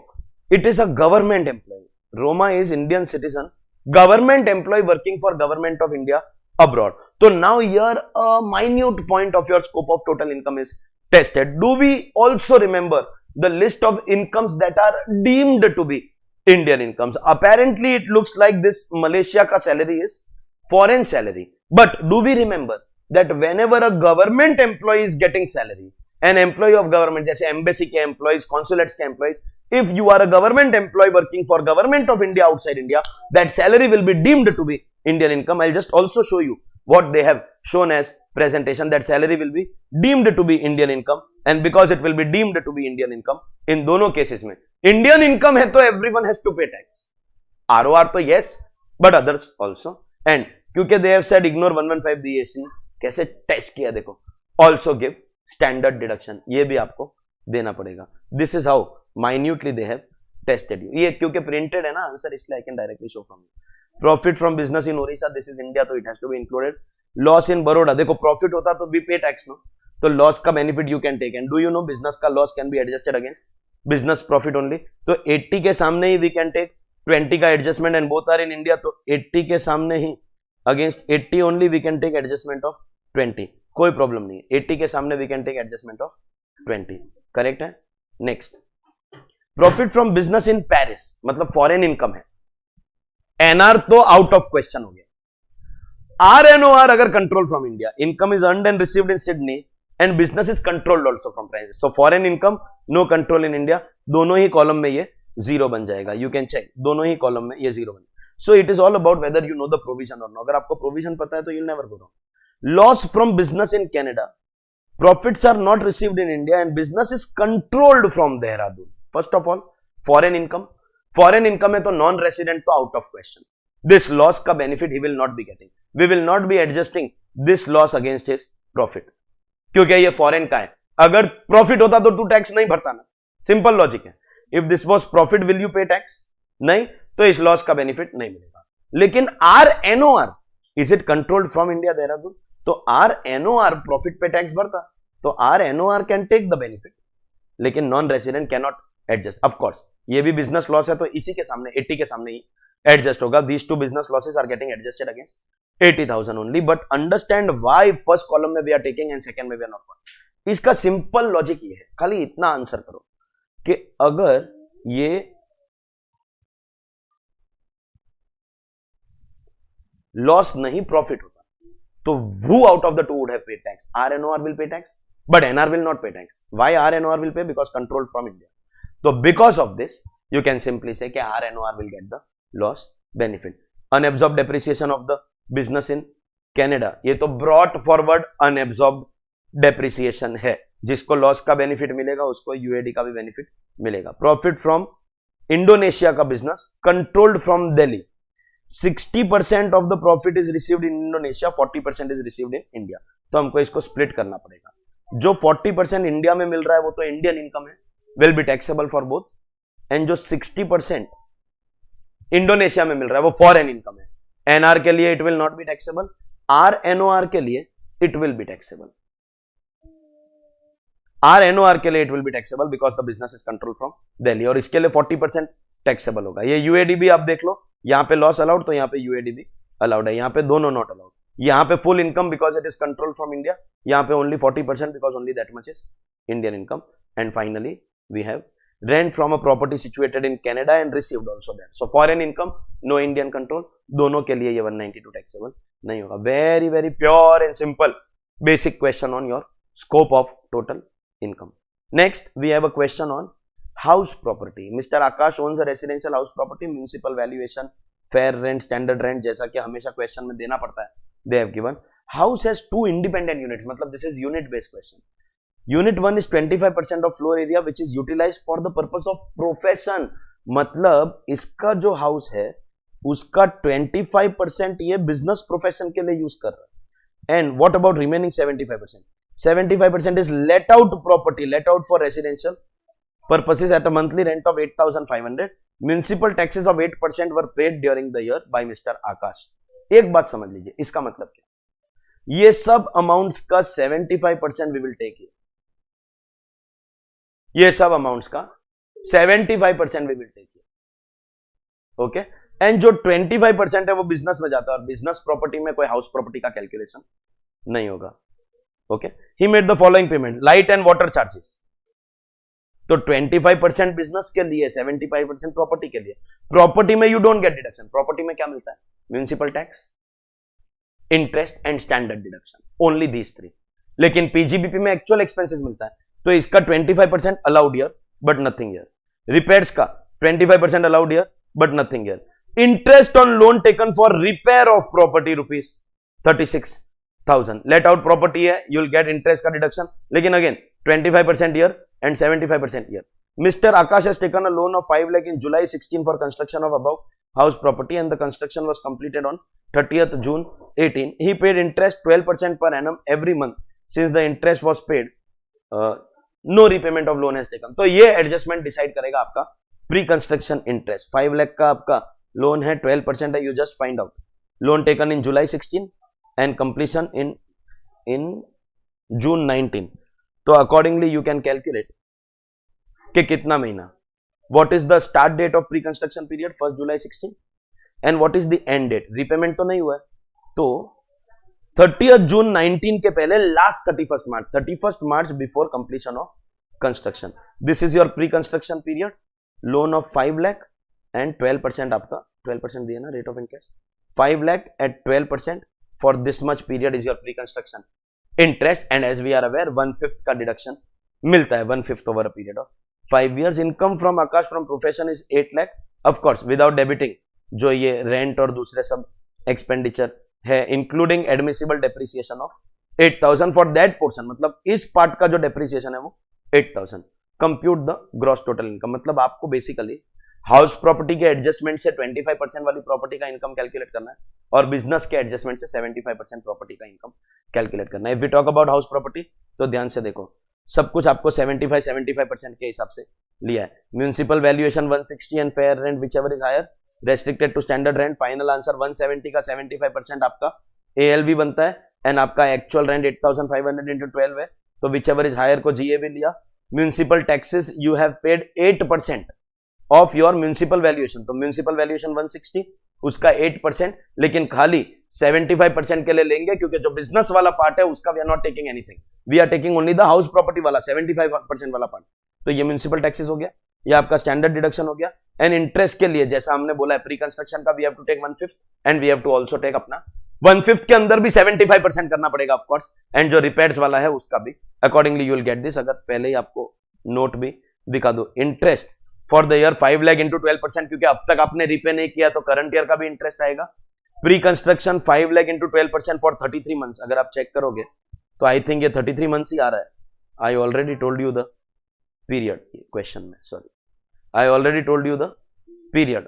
it is a government employee. Roma is Indian citizen, government employee working for government of India abroad. So now here a minute point of your scope of total income is tested. Do we also remember the list of incomes that are deemed to be Indian incomes? Apparently it looks like this Malaysia ka salary is foreign salary. But do we remember that whenever a government employee is getting salary, an employee of government, जैसे embassy के employees, consulates के employees, if you are a government employee working for government of India outside India, that salary will be deemed to be Indian income. I'll just also show you what they have shown as presentation, that salary will be deemed to be Indian income, and because it will be deemed to be Indian income, in दोनों cases में Indian income है तो everyone has to pay tax. ROR तो yes, but others also. And क्योंकि they have said ignore 115 BAC, कैसे test किया देखो, also give standard deduction, ये भी आपको देना पड़ेगा. This is how minutely they have tested you. ये क्योंकि printed है ना आंसर, इसलिए I can directly show from you. Profit from business in Odisha, this is India, तो it has to be included. Loss in Baroda, देखो प्रॉफिट होता तो we pay tax no, तो लॉस का benefit you can take. And do you know business का loss can be adjusted against business profit only. तो 80 के सामने ही वी कैन टेक 20 का adjustment, and both are in India, तो 80 के सामने ही against 80 only we can take adjustment of 20. कोई प्रॉब्लम नहीं है, 80 के सामने we can take adjustment of 20. Correct है. Next, profit from business in Paris, मतलब फॉरेन इनकम है. एनआर तो आउट ऑफ क्वेश्चन हो गया. RNOR अगर control from India, income is earned and received in Sydney and business is controlled also from Paris. So foreign income no control in India, दोनों ही column में ये zero बन जाएगा. यू कैन चेक, दोनों ही कॉलम में ये जीरो बन. So it is all about whether you know the provision और नो. अगर आपको प्रोविजन पता है तो you never go wrong. Loss from business in Canada, profits are not received in India and business is controlled from Dehradun. First of all, foreign income है तो non resident तो out of question. This loss का benefit he will not be getting. We will not be adjusting this loss against his profit, क्योंकि ये foreign का है. अगर profit होता तो तू टैक्स नहीं भरता ना. सिंपल लॉजिक है. If this was profit, will you pay tax? नहीं, तो इस लॉस का बेनिफिट नहीं मिलेगा. लेकिन RNOR, is it controlled from India Dehradun? तो RNOR प्रॉफिट पे टैक्स भरता, तो RNOR can take the benefit, लेकिन non resident can not adjust. Of course ये भी बिजनेस लॉस है, तो इसी के सामने 80 के सामने ही एडजस्ट होगा. These two business losses are getting adjusted against 80,000 only. But understand why first column में we are taking and second में वी आर नॉट. इसका सिंपल लॉजिक ये है, खाली इतना आंसर करो कि अगर ये लॉस नहीं प्रॉफिट होता तो who out of the two would have paid tax? RNOR will pay tax, but NR will not pay tax. Why RNOR will pay? Because controlled from India. So because of this, you can simply say that RNOR will get the loss benefit. Unabsorbed depreciation of the business in Canada, ये तो brought forward unabsorbed depreciation है. जिसको loss का benefit मिलेगा उसको यूएडी का भी benefit मिलेगा. प्रॉफिट फ्रॉम इंडोनेशिया का business controlled from Delhi, 60% of the profit is received in Indonesia, 40% is received in India. तो हमको इसको स्प्लिट करना पड़ेगा. जो 40% इंडिया में मिल रहा है वो तो इंडियन इनकम है, will be taxable for both. And जो 60% इंडोनेशिया में मिल रहा है वो फॉरेन इनकम है. एनआर के लिए it will not be taxable, RNOR के लिए it will be taxable. RNOR के लिए it will be taxable because the business is control from Delhi, और इसके लिए 40% टैक्सेबल होगा. ये यूएडी भी आप देख लो, यहां पे लॉस अलाउड तो यहां पे यूएडी भी अलाउड है. यहां पे दोनों नॉट अलाउड. यहां पे full income because it is control from India, यहां पे only 40% because only that much is Indian income. And finally we have rent from a property situated in Canada and received also that. So foreign income no Indian control, दोनों के लिए ये 192 taxable नहीं होगा. Very very pure and simple basic question on your scope of total income. Next we have a question on house property. Mr. Akash owns a residential house property, municipal valuation, fair rent, standard rent, जैसा कि हमेशा question में देना पड़ता है. They have given house has two independent units, मतलब this is unit based question. Unit 1 is 25% of floor area which is utilized for the purpose of profession. मतलब इसका जो हाउस है उसका 25% ये बिजनेस प्रोफेशन के लिए यूज कर रहा है. And what about remaining 75%? 75% is let out property, let out for residential purposes at a monthly rent of 8,500. Municipal taxes of 8% were paid during the year by Mr. Akash. एक बात समझ लीजिए, इसका मतलब क्या? ये सब अमाउंट्स का 75% we will take here. ये सब अमाउंट्स का 75% we will take here. Okay. And जो 25% है वो बिजनेस में जाता है, और बिजनेस प्रॉपर्टी में कोई हाउस प्रॉपर्टी का कैलकुलेशन नहीं होगा. Okay. He made the following payment, light and water charges. तो 25% बिजनेस के लिए, 75% प्रॉपर्टी के लिए. प्रॉपर्टी में you don't gate deduction. Property में क्या मिलता है? Municipal tax, interest and standard deduction, only these 3. लेकिन पीजीबीपी में एक्चुअल एक्सपेंसेस मिलता है, तो इसका 25% allowed year but nothing year. Repairs का 25% allowed year but nothing year. Interest on loan taken for repair of property ₹36,000. Late out property है, you will gate interest का deduction, लेकिन again 25% year and 75% year. Mr. Akash has taken a loan of 5 lakh in July 16 for construction of above house property and the construction was completed on 30th June 18. He paid interest 12% per annum every month. Since the interest was paid, no repayment of loan has taken. तो ये adjustment decide करेगा आपका pre construction interest. 5 lakh का आपका loan है 12% है, you just find out loan taken in July 16 and completion in June 19, तो accordingly you can calculate कि कितना महीना, what is the start date of pre construction period 1 July 16 and what is the end date, repayment तो नहीं हुआ है, तो 30th जून 19 के पहले last 31st March before completion of construction, this is your pre construction period, loan of 5 lakh and 12% आपका 12% दिया ना rate of interest, 5 lakh at 12% for this much period is your pre construction interest, and as we are aware 1/5 का deduction मिलता है, 1/5 over a period of 5 years. Income from Akash from profession is 8 lakh, of course without debiting जो ये rent और दूसरे सब expenditure है, including admissible depreciation of 8,000 for that portion, मतलब इस पार्ट का जो डेप्रिसिएशन है वो 8,000. Compute the gross total income, मतलब आपको बेसिकली हाउस प्रॉपर्टी के एडजस्टमेंट से 25% वाली प्रॉपर्टी का इनकम कैलकुलेट करना है और बिजनेस के एडजस्टमेंट से 75% प्रॉपर्टी का इनकम कैलकुलेट करना है. If we talk about house property तो ध्यान से देखो, सब कुछ आपको 75% के हिसाब से लिया है. Municipal valuation 160 and fair rent whichever is higher, restricted to standard rent, final answer 170 का 75% आपका ALV बनता है, एंड आपका एक्चुअल रेंट 8,500 इंटू 12 है, तो विच एवर इज हायर को GAV लिया. Municipal taxes you have paid 8% of your municipal valuation, तो म्यूनिसिपल वैल्यूएशन 160 उसका 8%, लेकिन खाली 75% के लिए लेंगे क्योंकि जो बिजनेस वाला पार्ट है उसका we are not taking anything, we are taking only the house property वाला 75% वाला पार्ट, तो ये म्यूनिसिपल टैक्सेस हो गया, ये आपका स्टैंडर्ड डिडक्शन हो गया. एंड इंटरेस्ट के लिए जैसा हमने बोला है प्री कंस्ट्रक्शन का we have to take 1/5 and we have to also take अपना 1/5 के अंदर भी 75% करना पड़ेगा ऑफ कोर्स, एंड जो रिपेयर्स वाला है उसका भी accordingly you will get this. अगर पहले ही आपको नोट भी दिखा दो, interest for the year 5 lakh into 12%, क्योंकि अब तक आपने रिपे नहीं किया तो करंट ईयर का भी इंटरेस्ट आएगा. Pre construction 5 lakh into 12% for 33 months, अगर आप चेक करोगे तो आई थिंक ये 33 मंथ्स ही आ रहा है. I already told you the period, question में sorry, I already told you the period.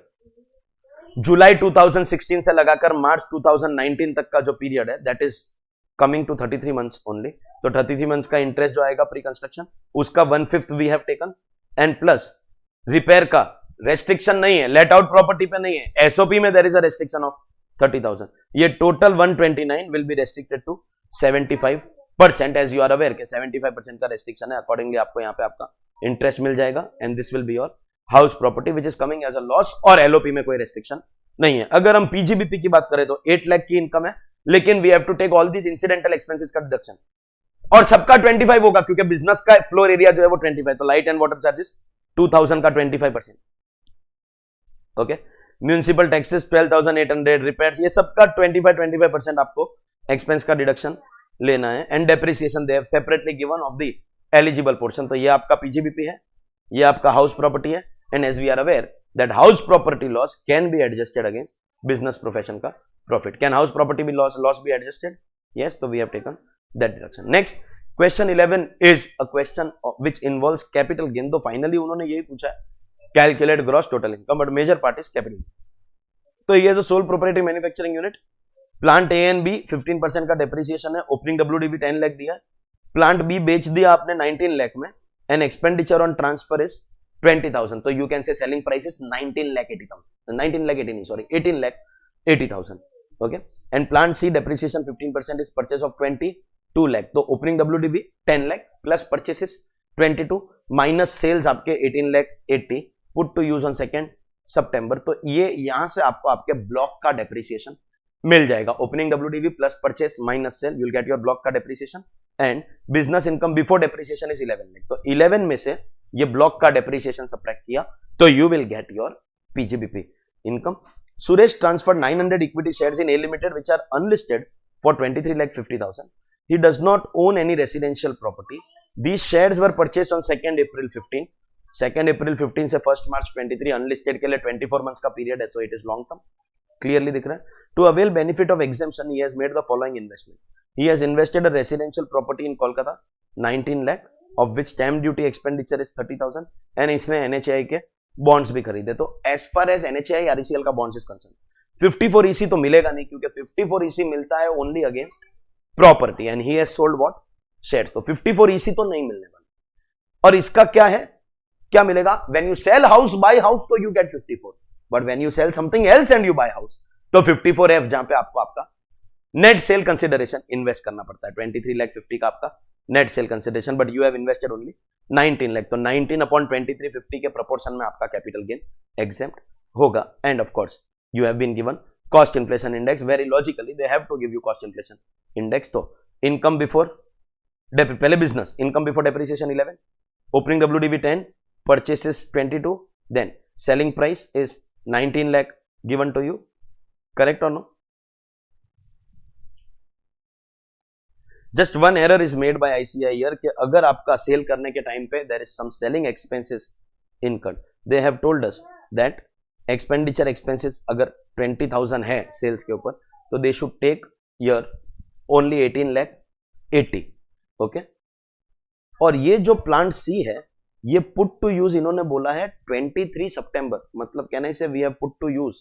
July 2016 से लगाकर मार्च 2019 तक का जो पीरियड है that is coming to 33 months only, तो 33 मंथ्स का इंटरेस्ट जो आएगा प्री कंस्ट्रक्शन उसका 1/5 we have taken, and plus repair का रेस्ट्रिक्शन नहीं है, लेट आउट प्रॉपर्टी पे नहीं है, एसओपी में there is a restriction of 30,000, ये total 129 will be restricted to 75%, as you are aware के 75% का रेस्ट्रिक्शन है, अकॉर्डिंगली आपको यहाँ पे आपका इंटरेस्ट मिल जाएगा, and this will be your house property which is coming as a loss, और एलओपी में कोई रेस्ट्रिक्शन नहीं है. अगर हम पीजीबीपी की बात करें तो 8 लाख की इनकम है, लेकिन we have to take all this incidental expenses का डिडक्शन, और सबका 25 होगा क्योंकि बिजनेस का फ्लोर एरिया जो है वो 25, तो लाइट एंड वाटर चार्जेस 2,000 का 25%, ओके. म्यूनिसिपल टैक्सेस 12,800, रिपेयर्स ये सबका 25% आपको एक्सपेंस का डिडक्शन लेना है, and depreciation they have separately given of the eligible portion, तो ये आपका पीजीबीपी है, ये आपका हाउस प्रॉपर्टी है, and as we are aware that house property loss can be adjusted against business profession का profit. Can house property be loss be adjusted? Yes, तो we have taken that deduction. Next question 11 is a question which involves capital gain, तो finally उन्होंने यही पूछा है calculate gross total income, but major part is capital. तो ये जो sole proprietary manufacturing unit, plant A and B 15% का depreciation है, ओपनिंग WDV 10 लाख दिया, प्लांट बी बेच दिया आपने 19 लाख में, and expenditure on transfer is 20,000, तो you can say selling price is 18 lakh 80,000, okay. And plant C depreciation 15% is purchase of 22 lakh, तो opening WDV 10 lakh plus purchases 22 minus sales आपके 18 lakh 80 put to use on 2 September, तो ये यहां से आपको आपके block का डेप्रिसिएशन मिल जाएगा. Opening WDV plus purchase minus sale, you will get your block का depreciation, and business income before depreciation is 11 lakh, तो 11 में से ये ब्लॉक का डेप्रिसिएशन सब्ट्रैक्ट किया तो you will get your PGBP income. Suresh transferred 900 equity shares in A Limited which are unlisted for 23,50,000. He does not own any residential property. These shares were purchased on 2nd April 15. 2nd April 15 से 1st March 23 unlisted के लिए 24 months का period है, so it is long term. Clearly दिख रहा है. To avail benefit of exemption, he has made the following investment. He has invested a residential property in Kolkata 19 lakh, of which stamp duty expenditure is 30,000, and इसने NHAI के bonds भी खरीदे. तो as far as NHAI RECL का bonds is concern 54 EC तो मिलेगा नहीं, क्योंकि 54 EC मिलता है only against property, and he has sold what shares, तो 54 EC तो नहीं मिलने वाला. और इसका क्या है, क्या मिलेगा, when you sell house buy house तो you get 54, but when you sell something else and you buy house, तो 54F जहां पे आपको आपका नेट सेल कंसिडरेशन इन्वेस्ट करना पड़ता है, 23,50,000 का आपका net sale consideration, but you have invested only 19 lakh, तो 19 अपॉन 2350 के प्रोपोर्शन में आपका कैपिटल गेन एग्जेम्प्ट होगा. And of course you have been given cost inflation index, very logically they have to give you cost inflation index. तो income before, पहले business income before depreciation 11, opening WDV 10, purchases 22, then selling price is 19 lakh given to you, correct or no? Just one error is made by ICI here कि अगर आपका cell करने के time पे there is some selling expenses incurred, they have told us that expenditure expenses अगर 20,000 है sales के ऊपर, तो they should take your only 18 lakh 80, okay. और ये जो प्लांट सी है ये पुट टू यूज इन्होंने बोला है 23 सितंबर, मतलब कहने से we have put to use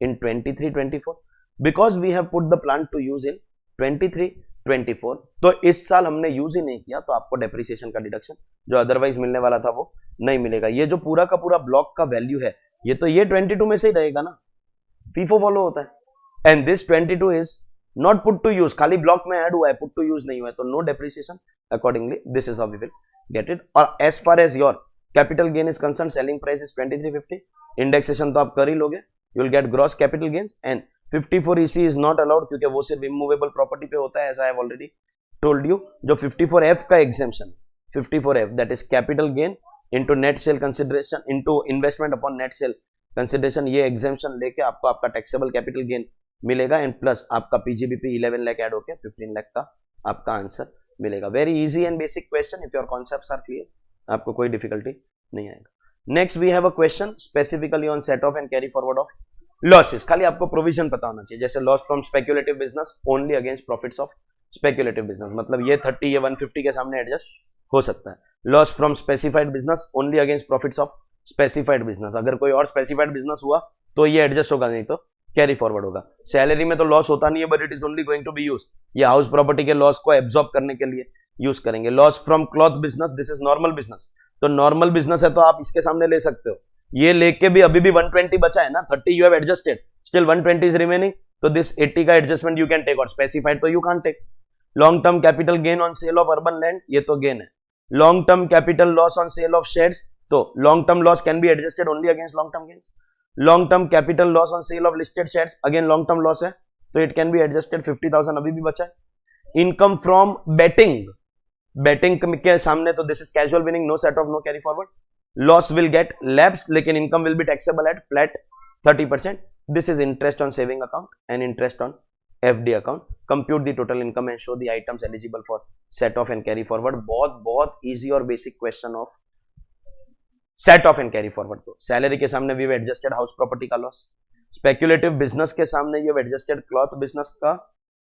in 23-24 because we have put the plant to use in 23-24. तो इस साल हमने यूज ही नहीं किया, तो आपको डेप्रिसिएशन का डिडक्शन जो अदरवाइज मिलने वाला था वो नहीं मिलेगा. ये जो पूरा का पूरा ब्लॉक का वैल्यू है ये तो ये 22 में से ही रहेगा ना, फीफो फॉलो होता है. And this 22 is not put to use, खाली ब्लॉक में ऐड हुआ है, पुट टू यूज नहीं हुआ है, तो no depreciation. Accordingly this is how we will get it. और as far as your capital gain is concern, selling price is 2350, indexation तो आप कर ही लोगे, you will get gross capital gains. And 54 EC is not allowed क्योंकि वो सिर्फ immovable property पे होता है, as I have already told you. जो 54F का exemption, 54F that is capital gain into net sale consideration into investment upon net sale consideration, ये exemption लेके आपको आपका टैक्सेबल कैपिटल गेन मिलेगा. एंड प्लस आपका PGBP 11 लाख ऐड होके 15 लाख का आपका आंसर मिलेगा. Very easy and basic question, if your concepts are clear आपको कोई डिफिकल्टी नहीं आएगा. Next we have a question specifically on set off and carry forward of losses. खाली आपको प्रोविजन पता होना चाहिए, जैसे loss from speculative business only against profits of speculative business, मतलब ये 30 या 150 के सामने एडजस्ट हो सकता है. Loss from specified business only against profits of specified business, अगर कोई और स्पेसिफाइड बिजनेस हुआ तो ये एडजस्ट होगा, नहीं तो कैरी फॉरवर्ड होगा. सैलरी में तो लॉस होता नहीं है, but it is only going to be use, ये हाउस प्रॉपर्टी के लॉस को एब्जॉर्ब करने के लिए यूज करेंगे. Loss from cloth business, this is normal business, तो नॉर्मल बिजनेस है तो आप इसके सामने ले सकते हो. ये लेके भी अभी भी 120 बचा है ना, 30 you have adjusted, still 120 is remaining, तो दिस 80 का एडजस्टमेंट यू कैन टेक, और स्पेसिफाइड तो you can't take. Long term capital gain on sale of urban land, ये तो गेन है. Long term capital loss on sale of shares, तो long term loss can be adjusted only against long term gains. Long term capital loss on sale of listed shares, again long term loss है तो it can be adjusted, 50,000 अभी भी बचा है. Income from betting, betting के सामने तो this is casual winning, no set off, no carry forward. Loss will get lapse, लेकिन income will be taxable at flat 30%. This is interest on saving account and interest on FD account. Compute the total income and show the items eligible for set off and carry forward. बहुत बहुत easy और basic question of set off and carry forward. तो salary के सामने we have adjusted house property का loss, speculative business के सामने you have adjusted cloth business का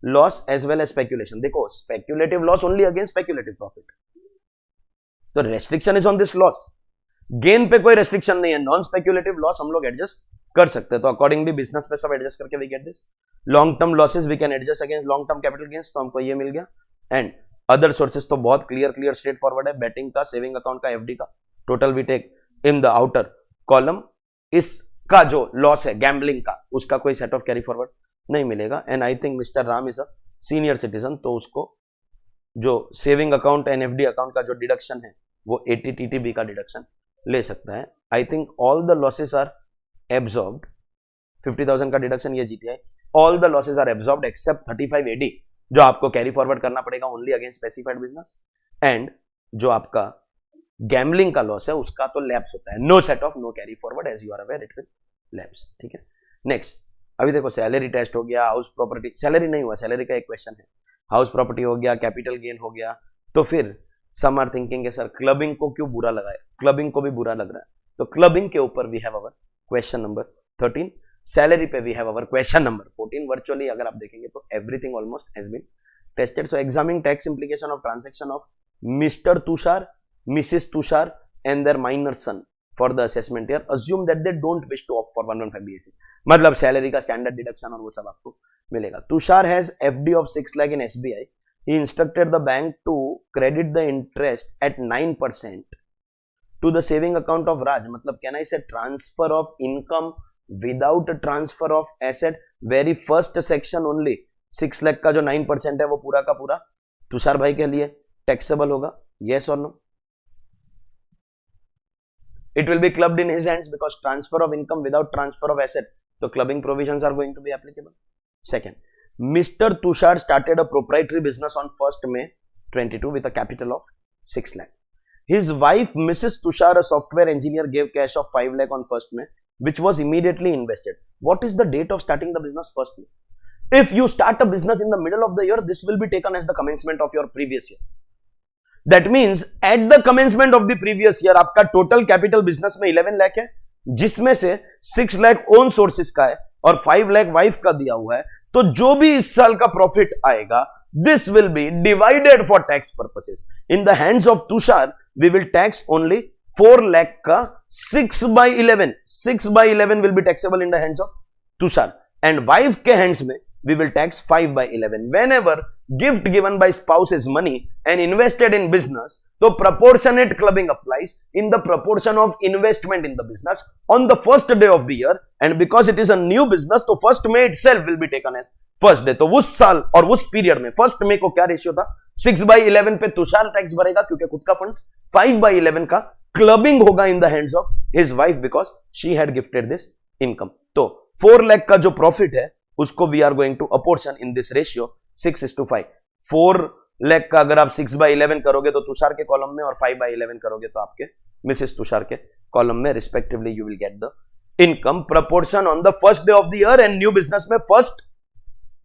loss as well as speculation. देखो speculative loss only against speculative profit, तो restriction is on this loss. Gain पे कोई रेस्ट्रिक्शन नहीं है, नॉन स्पेक्युलेटिव लॉस हम लोग एडजस्ट कर सकते हैं, तो अकॉर्डिंगली बिजनेस पे सब एडजस्ट करके we get this. Long term losses we can adjust against long term capital gains, तो हमको ये मिल गया. एंड अदर सोर्सेस तो बहुत क्लियर स्ट्रेट फॉरवर्ड है, बेटिंग का, सेविंग अकाउंट का, FD का, total we take in the outer column. इसका जो लॉस है गैम्बलिंग का, उसका कोई सेट ऑफ कैरी फॉरवर्ड नहीं मिलेगा. And I think mister Ram is a senior citizen, तो उसको जो saving account and FD account का जो डिडक्शन है वो 80 TTB का डिडक्शन ले सकता है. I think all the losses are absorbed, 50,000 का डिडक्शन ये GTI, all the losses are absorbed except 35 AD जो आपको कैरी फॉरवर्ड करना पड़ेगा only against specified business. And जो आपका गैम्बलिंग का लॉस है उसका तो लैप्स होता है, no set off, no carry forward, as you are aware it will lapse. ठीक है. नेक्स्ट अभी देखो सैलरी टेस्ट हो गया, हाउस प्रॉपर्टी, सैलरी नहीं हुआ, सैलरी का एक क्वेश्चन है, हाउस प्रॉपर्टी हो गया, कैपिटल गेन हो गया. तो फिर some are thinking sir clubbing को क्यों बुरा लगा है, क्लबिंग को भी बुरा लग रहा है, तो क्लबिंग के ऊपर we have our question number 13, salary पे we have our question number 14. Virtually अगर आप देखेंगे तो everything almost has been tested. So examining tax implication of transaction of mister Tushar, Mrs Tushar and their minor son for the assessment year. Assume that they don't wish to opt for 115 BSc, मतलब salary का standard deduction और वो सब आपको मिलेगा. Tushar has FD of 6 lakh in SBI. He instructed the bank to credit the interest at 9% to the saving account of Raj. मतलब can I say transfer of income without transfer of asset, very first section only 6 lakh का जो 9% है वो पूरा का पूरा तुषार भाई के लिए टैक्सेबल होगा, yes or no? It will be clubbed in his hands because transfer of income without transfer of asset, so clubbing provisions are going to be applicable. Second, Mr. Tushar started a proprietary business on 1st May 22 with a capital of 6 lakh. His wife Mrs. Tushar, a software engineer, gave cash of 5 lakh on 1st May, which was immediately invested. What is the date of starting the business? 1st May. If you start a business in the middle of the year, this will be taken as the commencement of your previous year. That means at the commencement of the previous year आपका total capital business में 11 लाख है, जिसमें से 6 lakh own sources का है और 5 lakh wife का दिया हुआ है, तो जो भी इस साल का प्रॉफिट आएगा this will be divided for tax purposes. In the hands of Tushar, we will tax only 4 lakh का 6/11. 6/11 will be taxable in the hands of Tushar, and wife के hands में we will tax 5/11. Whenever gift given by spouse is money and invested in business, so proportionate clubbing applies in the proportion of investment in the business on the first day of the year, and because it is a new business, तो first May itself will be taken as first day. तो उस साल और उस period में first May को क्या ratio था? 6/11 पे तुषार टैक्स भरेगा क्योंकि खुद का फंड्स, 5/11 का क्लबिंग होगा in the hands of his wife because she had gifted this income. तो 4 लाख का जो प्रॉफिट है उसको we are going to apportion in this ratio 6:5. 4 lakh का अगर आप 6/11 करोगे तो तुषार के कॉलम में, और 5/11 करोगे तो आपके मिसेस तुषार के कॉलम में respectively you will get the income proportion on the first day of the year, and new business में first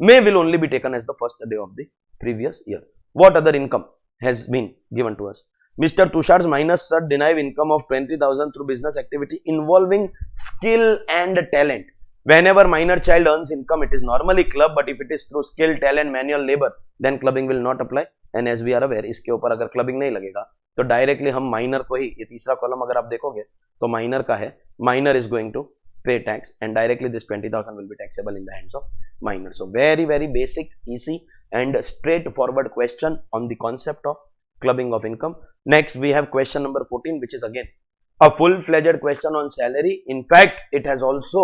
May will only be taken as the first day of the previous year. What other income has been given to us? Mr. Tushar's minus sir derive income of 20,000 through business activity involving skill and talent. Whenever minor child earns income, it is normally club, but if it is through skill, talent, manual labor, then clubbing will not apply. And as we are aware, इसके ऊपर अगर clubbing नहीं लगेगा तो directly हम minor को ही, ये तीसरा कॉलम अगर आप देखोगे तो माइनर का है, minor is going to pay tax and directly this 20,000 will be taxable in the hands of minor. So very basic, easy and straightforward question on the concept of clubbing of income. Next we have question number 14, which is again a full-fledged question on salary. In fact, it has also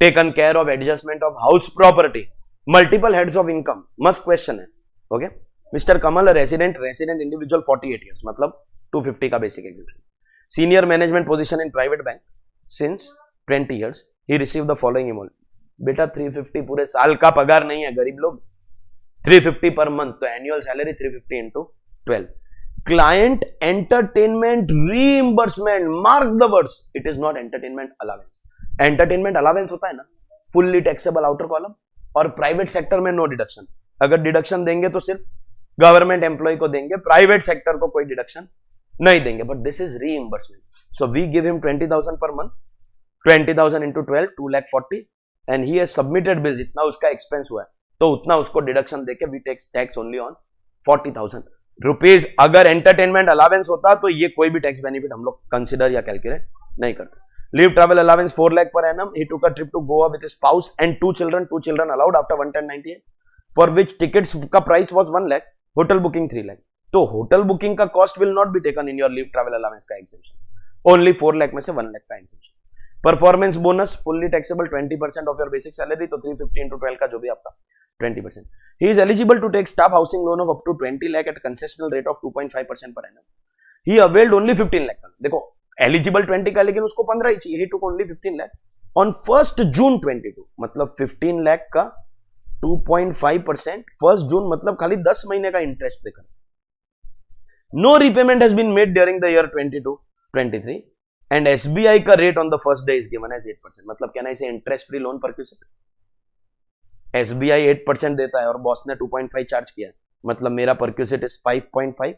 taken care of adjustment of house property, multiple heads of income. Must question है. Okay, Mr. Kamal, a resident individual, 48 years, मतलब 250 का basic exemption. Senior management position in private bank since 20 years. He received the following amount. बेटा 350 पूरे साल का पगार नहीं है गरीब लोग, 350 पर मंथ, तो annual salary 350 into 12. Client entertainment reimbursement, mark the words, it is not entertainment allowance. Entertainment allowance होता है ना, फुल्ली टैक्सेबल आउटर कॉलम, और प्राइवेट सेक्टर में नो डिडक्शन. अगर डिडक्शन देंगे तो सिर्फ गवर्नमेंट एम्प्लॉय को देंगे, प्राइवेट सेक्टर को कोई डिडक्शन नहीं देंगे, but this is reimbursement. So we give him 20,000 per month, 20,000 into 12, 2,40,000, and he has submitted bill, जितना उसका एक्सपेंस हुआ है तो उतना उसको डिडक्शन देके we tax tax only on 40,000 rupees. अगर एंटरटेनमेंट अलावेंस होता तो ये कोई भी टैक्स बेनिफिट हम लोग कंसिडर या कैलकुलेट नहीं करते. Leave travel allowance 4 lakh per annum. He took a trip to Goa with his spouse and 2 children. 2 children allowed after 11098, for which tickets का price was 1 lakh. Hotel booking 3 lakh. तो hotel booking का cost will not be taken in your leave travel allowance का exemption. Only 4 lakh में से 1 lakh का exemption. Performance bonus fully taxable 20% of your basic salary. तो 350 into 12 का जो भी आपका 20%. He is eligible to take staff housing loan of up to 20 lakh at concessional rate of 2.5% per annum. He availed only 15 lakh. देखो eligible 20 का, लेकिन उसको 15 ही चाहिए. टू ओनली 15 लाख ऑन 1 जून 22, मतलब 15 लाख का 2.5%. 1 जून मतलब खाली 10 महीने का इंटरेस्ट देकर. No repayment has been made during the year 22-23, and SBI का rate on the first day is given as 8%. मतलब क्या ना, इसे interest free loan perquisite. SBI 8% देता है और बॉस ने 2.5 चार्ज किया, मतलब मेरा परक्यूसिट इज 5.5.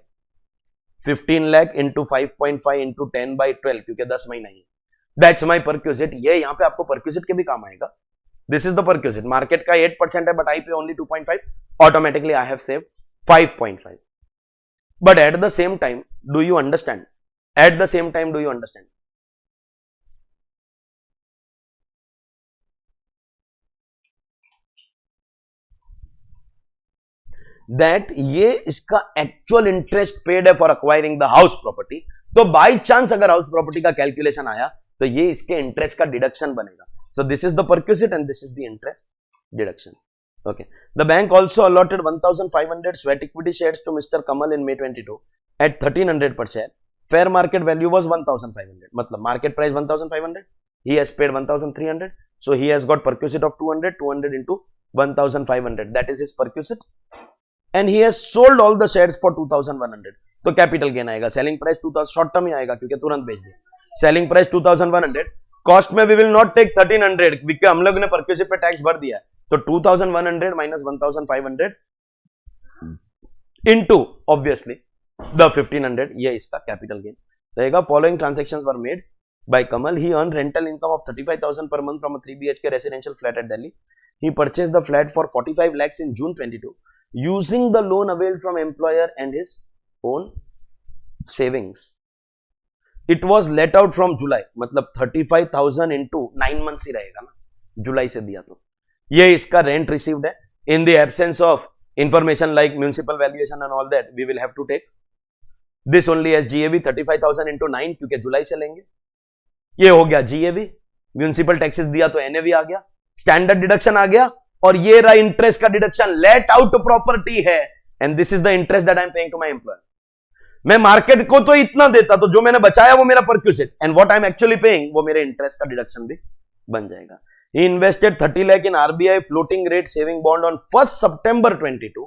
15 लाख इंटू 5.5 इंटू 10/12, क्योंकि 10 महीना ही. That's my परक्यूसिट. ये यहां पे आपको परक्यूसिट के भी काम आएगा. This is the perquisite. Market का 8% है, but I pay only 2.5. Automatically I have saved 5.5. But at the same time do you understand? At the same time do you understand that ये इसका एक्चुअल इंटरेस्ट पेड है for acquiring the house property. तो by chance अगर house property का calculation आया तो ये इसके इंटरेस्ट का डिडक्शन बनेगा. So this is the perquisite and this is the interest deduction. Okay. The bank also allotted 1,500 sweat equity shares to Mr. Kamal in May 22 at 1,300 per share. Fair market value was 1,500. मतलब market price 1,500. He has paid 1,300. So he has got perquisite of 200. 200 into 1,500. That is his perquisite. And he has sold all the shares for 2,100. तो capital gain आएगा. Selling price 2,000 short term ही आएगा क्योंकि तुरंत बेच दिया. Selling price 2,100. Cost में we will not take 1,300 क्योंकि हम लोग ने perquisite पे टैक्स भर दिया है. तो 2,100 minus 1,500 into obviously the 1,500. ये इसका capital gain रहेगा. Following transactions were made by Kamal. He earned rental income of 35,000 per month from a 3 BHK residential flat at Delhi. He purchased the flat for 45 lakhs in June 22 using the loan availed from employer and his own savings. It was let out from July. मतलब 35,000 into 9 months ही रहेगा ना, जुलाई से दिया तो ये इसका rent received है. In the absence of information like municipal valuation and all that we will have to take this only as GAV. 35,000 into 9 क्योंकि जुलाई से लेंगे. ये हो गया जीएवी. म्यूनिसिपल टैक्सेस दिया तो एनएवी आ गया, स्टैंडर्ड डिडक्शन आ गया, और ये रहा इंटरेस्ट का डिडक्शन. लेट आउट प्रॉपर्टी है and this is the interest that I am paying to my employer. मैं मार्केट को तो इतना देता, तो जो मैंने बचाया वो मेरा perquisite, and what I am actually paying वो मेरे इंटरेस्ट का डिडक्शन भी बन जाएगा. He invested 30 lakh in RBI floating rate saving bond on 1st September 22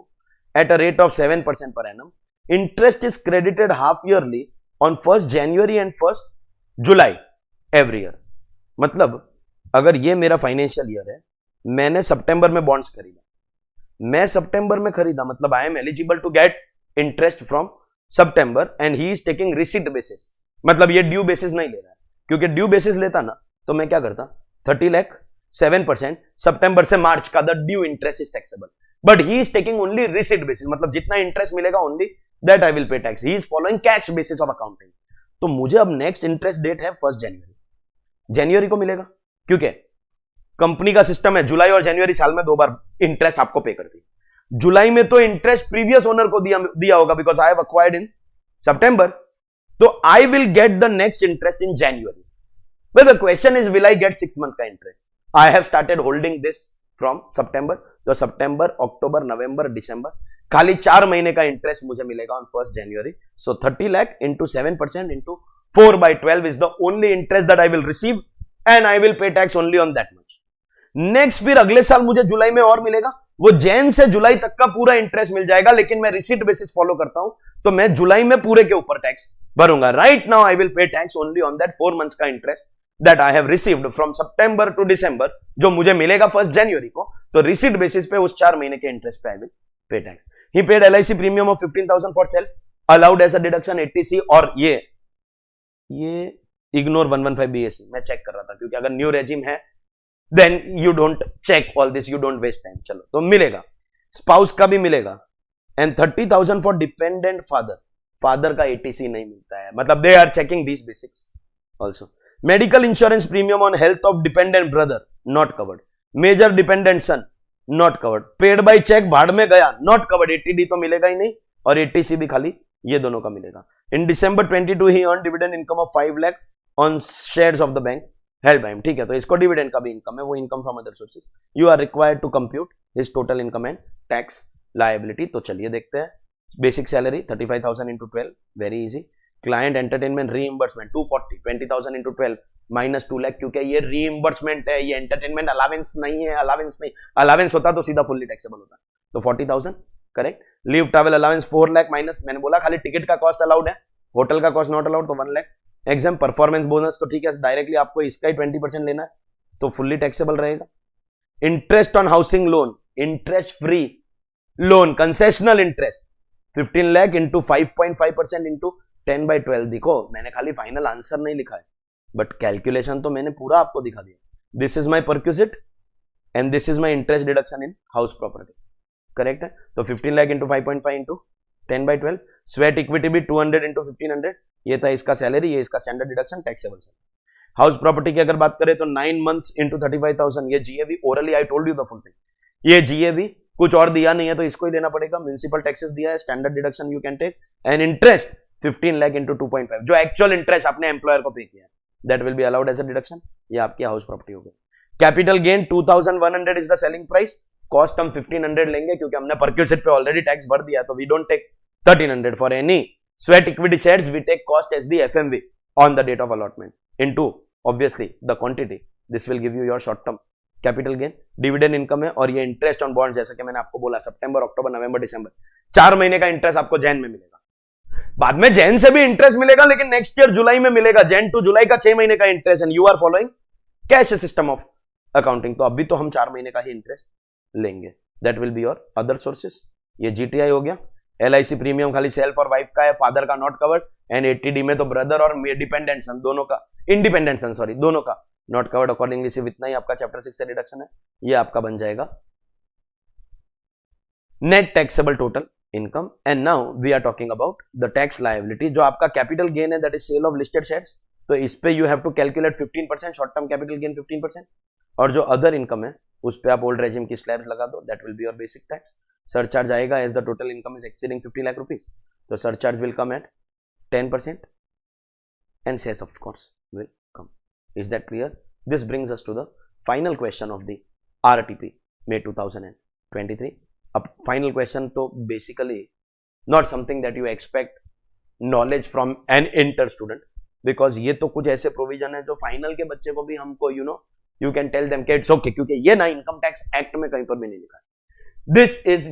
at a rate of 7% per annum. Interest is credited half yearly on 1st January and 1st July every year. मतलब अगर ये मेरा financial year है, मैंने सितंबर में bonds खरीदा, मैं सितंबर में खरीदा, मतलब I am eligible to get interest from September and he is taking receipt basis. मतलब ये ड्यू बेसिस नहीं ले रहा है, क्योंकि ड्यू बेसिस लेता ना तो मैं क्या करता, 30 लाख 7% सितंबर से मार्च का the due interest is taxable. But he is taking only receipt basis, मतलब जितना इंटरेस्ट मिलेगा only that I will pay tax. He is following cash basis of accounting. तो मुझे अब नेक्स्ट इंटरेस्ट डेट है 1 जनवरी को मिलेगा, क्योंकि कंपनी का सिस्टम है जुलाई और जनवरी साल में 2 बार इंटरेस्ट आपको पे करती है. जुलाई में तो इंटरेस्ट प्रीवियस ओनर को दिया होगा because I have acquired in September, तो I will get the next interest in January. But the question is, will I get 6 month का interest? I have started holding this from September. तो September, October, November, December, खाली 4 महीने का interest मुझे मिलेगा on 1st January. So 30 lakh into 7% into 4/12 is the only interest that I will receive and I will pay tax only on that much. Next फिर अगले साल मुझे जुलाई में और मिलेगा, वो जैन से जुलाई तक का पूरा इंटरेस्ट मिल जाएगा, लेकिन मैं रिसीट बेसिस फॉलो करता हूं तो मैं जुलाई में पूरे के ऊपर टैक्स भरूंगा. Right now I will pay tax only on that 4 months का interest that I have received from September to December, जो मुझे मिलेगा 1st January को, तो रिसीट बेसिस पे उस 4 महीने के इंटरेस्ट पे I will pay tax. He paid LIC premium of 15,000 for self, allowed as a deduction 80C. और ये ignore 115 BSC, मैं चेक कर रहा था क्योंकि अगर न्यू रेजिम है then you don't check all this, you don't waste time. चलो तो मिलेगा, स्पाउस का भी मिलेगा, and 30,000 for dependent father. Father का 80C नहीं मिलता है, मतलब they are checking these basics also. Medical insurance premium on health of dependent brother not covered. Major dependent son not covered. Paid by check भाड़ में गया not covered. 80D तो मिलेगा ही नहीं और 80C भी खाली ये दोनों का मिलेगा. In December 22 he earned dividend income of 5 lakh on shares of the bank held by him. ठीक है, तो इसको डिविडेंड का भी इनकम है, वो income from other sources. You are required to compute his total income and tax liability. तो चलिए देखते हैं. Basic salary 35,000 into 12, very easy. Client entertainment reimbursement 240, 20,000 into 12 minus 2 lakh, क्योंकि ये रीइंबर्समेंट है, ये एंटरटेनमेंट अलावेंस नहीं है. अलावेंस नहीं, अलावेंस होता तो सीधा फुल्ली टैक्सेबल होता. तो 40,000 correct. Leave travel allowance 4 lakh minus, मैंने बोला खाली टिकट का कॉस्ट अलाउड है, होटल का कॉस्ट नॉट अलाउड, तो 1 लाख. एग्जाम परफॉर्मेंस बोनस तो ठीक है, डायरेक्टली आपको इसका ही 20% लेना है तो फुल्ली टैक्सेबल रहेगा. Interest on housing loan, interest free loan, concessional interest 15 lakh into 5.5% into 10/12. देखो मैंने खाली फाइनल आंसर नहीं लिखा है, बट कैलकुलेशन तो मैंने पूरा आपको दिखा दिया. This is my perquisite and this is my interest deduction in house property. Correct है. तो 15 lakh into 5.5 into 10/12. Sweat equity भी 200 इंटू 1500. ये था इसका सैलरी, ये इसका standard deduction taxable salary. House property की अगर बात करें तो 9 months इंटू 35,000. ये GAV orally I told you the full thing. ये जीएवी कुछ और दिया नहीं है तो इसको ही लेना पड़ेगा. म्यूनिसिपल टैक्सेस दिया है, standard deduction you can take, and interest 15 lakh into 2.5 जो एक्चुअल इंटरेस्ट आपने एम्प्लॉयर को पे किया, that will be allowed as a deduction. ये आपकी हाउस प्रॉपर्टी हो गई. Capital gain 2100 is the selling price, cost हम 1500 लेंगे क्योंकि हमने परक्यूसिट पे ऑलरेडी टैक्स भर दिया, तो we don't take 1300 for any sweat equity shares, we take cost as the FMV on the date of allotment into obviously the quantity, this will give you your short term capital gain. Dividend income है और ये interest on bond, जैसा कि मैंने आपको बोला सितंबर, अक्टूबर, नवंबर, दिसंबर 4 महीने का इंटरेस्ट आपको जैन में मिलेगा। बाद में जैन से भी इंटरेस्ट मिलेगा, लेकिन नेक्स्ट ईयर जुलाई में मिलेगा, जैन टू जुलाई का 6 महीने का interest, and you are following cash system of accounting, तो अभी तो हम 4 महीने का ही इंटरेस्ट लेंगे। That will be your other sources. ये जीटीआई हो गया। एलआईसी प्रीमियम खाली सेल्फ और वाइफ का है, फादर का नॉट कवर्ड, एंड 80D में तो ब्रदर और डिपेंडेंट सन दोनों का, इंडिपेंडेंट सन सॉरी दोनों का नॉट कवर्ड, अकॉर्डिंगली सिर्फ इतना ही आपका चैप्टर 6 से रिडक्शन है। ये आपका बन जाएगा net taxable total income. And now we are talking about the tax liability. जो आपका कैपिटल गेन है that is sale of listed shares, तो इस पे you have to calculate 15%, short term capital gain 15%, और जो अदर इनकम है उस पे आप ओल्ड रेजिम की स्लैब्स लगा दो, that will be your basic tax. Surcharge आएगा as the total income is exceeding 50 lakh rupees, तो surcharge will come at 10% and cess of course will come. Is that clear? This brings us to the final question of the RTP May 2023. अब final question तो basically not something that you expect knowledge from an inter student, because ये तो कुछ ऐसे provision है जो final के बच्चे को भी हमको you can tell them कि it's okay, क्योंकि ये ना इनकम टैक्स एक्ट में कहीं पर भी नहीं लिखा है। This is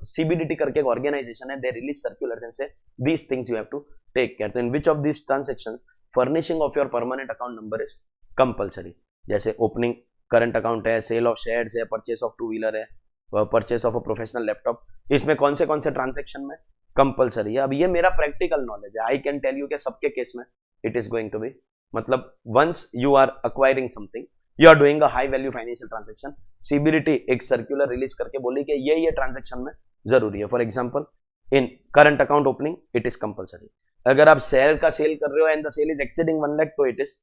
CBDT करके एक ऑर्गेनाइजेशन है, they release circulars and say these things you have to take care. तो in which of these transactions furnishing of your permanent account number is compulsory? जैसे ओपनिंग करंट अकाउंट है, cell of shares है, purchase of 2 wheeler है, purchase of a professional laptop, इसमें कौन से transaction में compulsory है। अब ये मेरा प्रैक्टिकल नॉलेज है, आई कैन टेल यू कि सबके केस में it is going to be, मतलब once you are acquiring something, you are doing a high value financial transaction, CBDT एक सर्कुलर रिलीज करके बोली कि ये ट्रांजेक्शन में जरूरी है। For example in current account opening it is compulsory, अगर आप शेयर का सेल कर रहे हो and the sale is exceeding 1 lakh तो इट इज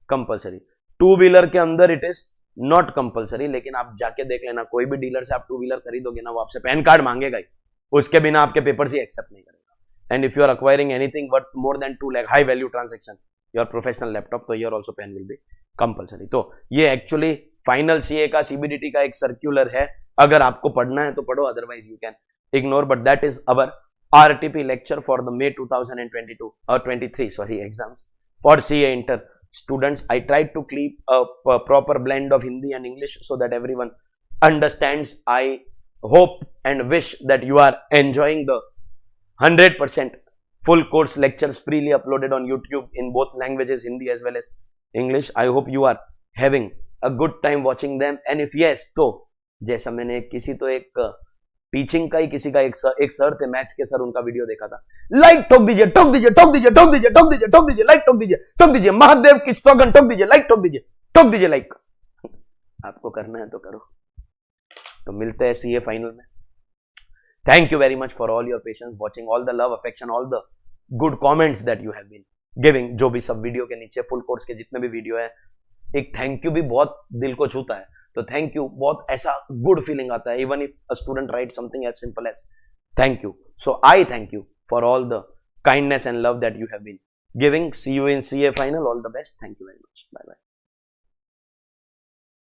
कंपलसरी। 2 व्हीलर के अंदर इट इज नॉट कंपलसरी, लेकिन आप जाके देख लेना, कोई भी डीलर से आप 2 व्हीलर खरीदोगे ना, वो आपसे पैन कार्ड मांगेगा ही, उसके बिना आपके पेपर्स ही एक्सेप्ट नहीं करेगा। And if you are acquiring anything worth more than 2 lakh high value transaction, your professional laptop, तो your also PAN will be compulsory. तो ये एक्चुअली फाइनल सीए का सीबीडीटी का एक सर्क्यूलर है, अगर आपको पढ़ना है तो पढ़ो, otherwise you can ignore, but that is our RTP lecture for the May 2022 or 23 sorry exams for CA Inter students. I tried to keep a proper blend of Hindi and English so that everyone understands. I hope and wish that you are enjoying the 100% full course lectures freely uploaded on YouTube in both languages, Hindi as well as English. I hope you are having a good time watching them, and if yes, तो जैसा मैंने किसी तो एक teaching का ही किसी का एक सर थे मैथ्स के सर, उनका वीडियो देखा था, लाइक ठोक दीजिए, ठोक दीजिए, ठोक दीजिए, ठोक दीजिए, ठोक दीजिए, ठोक दीजिए, लाइक ठोक दीजिए, ठोक दीजिए, महादेव की सौगंध, ठोक दीजिए, लाइक ठोक दीजिए, ठोक दीजिए लाइक। आपको करना है तो करो। तो मिलते हैं सीए फाइनल में। Thank you very much for all your patience, watching, all the love, affection, all the good comments that you have been giving. जो भी सब वीडियो के नीचे फुल कोर्स के जितने भी वीडियो है, एक थैंक यू भी बहुत दिल को छूता है, तो थैंक यू, बहुत ऐसा गुड फीलिंग आता है, even if a student write something as simple as thank you. So I thank you for all the kindness and love that you have been giving. See you in CA final. All the best. Thank you very much. Bye bye.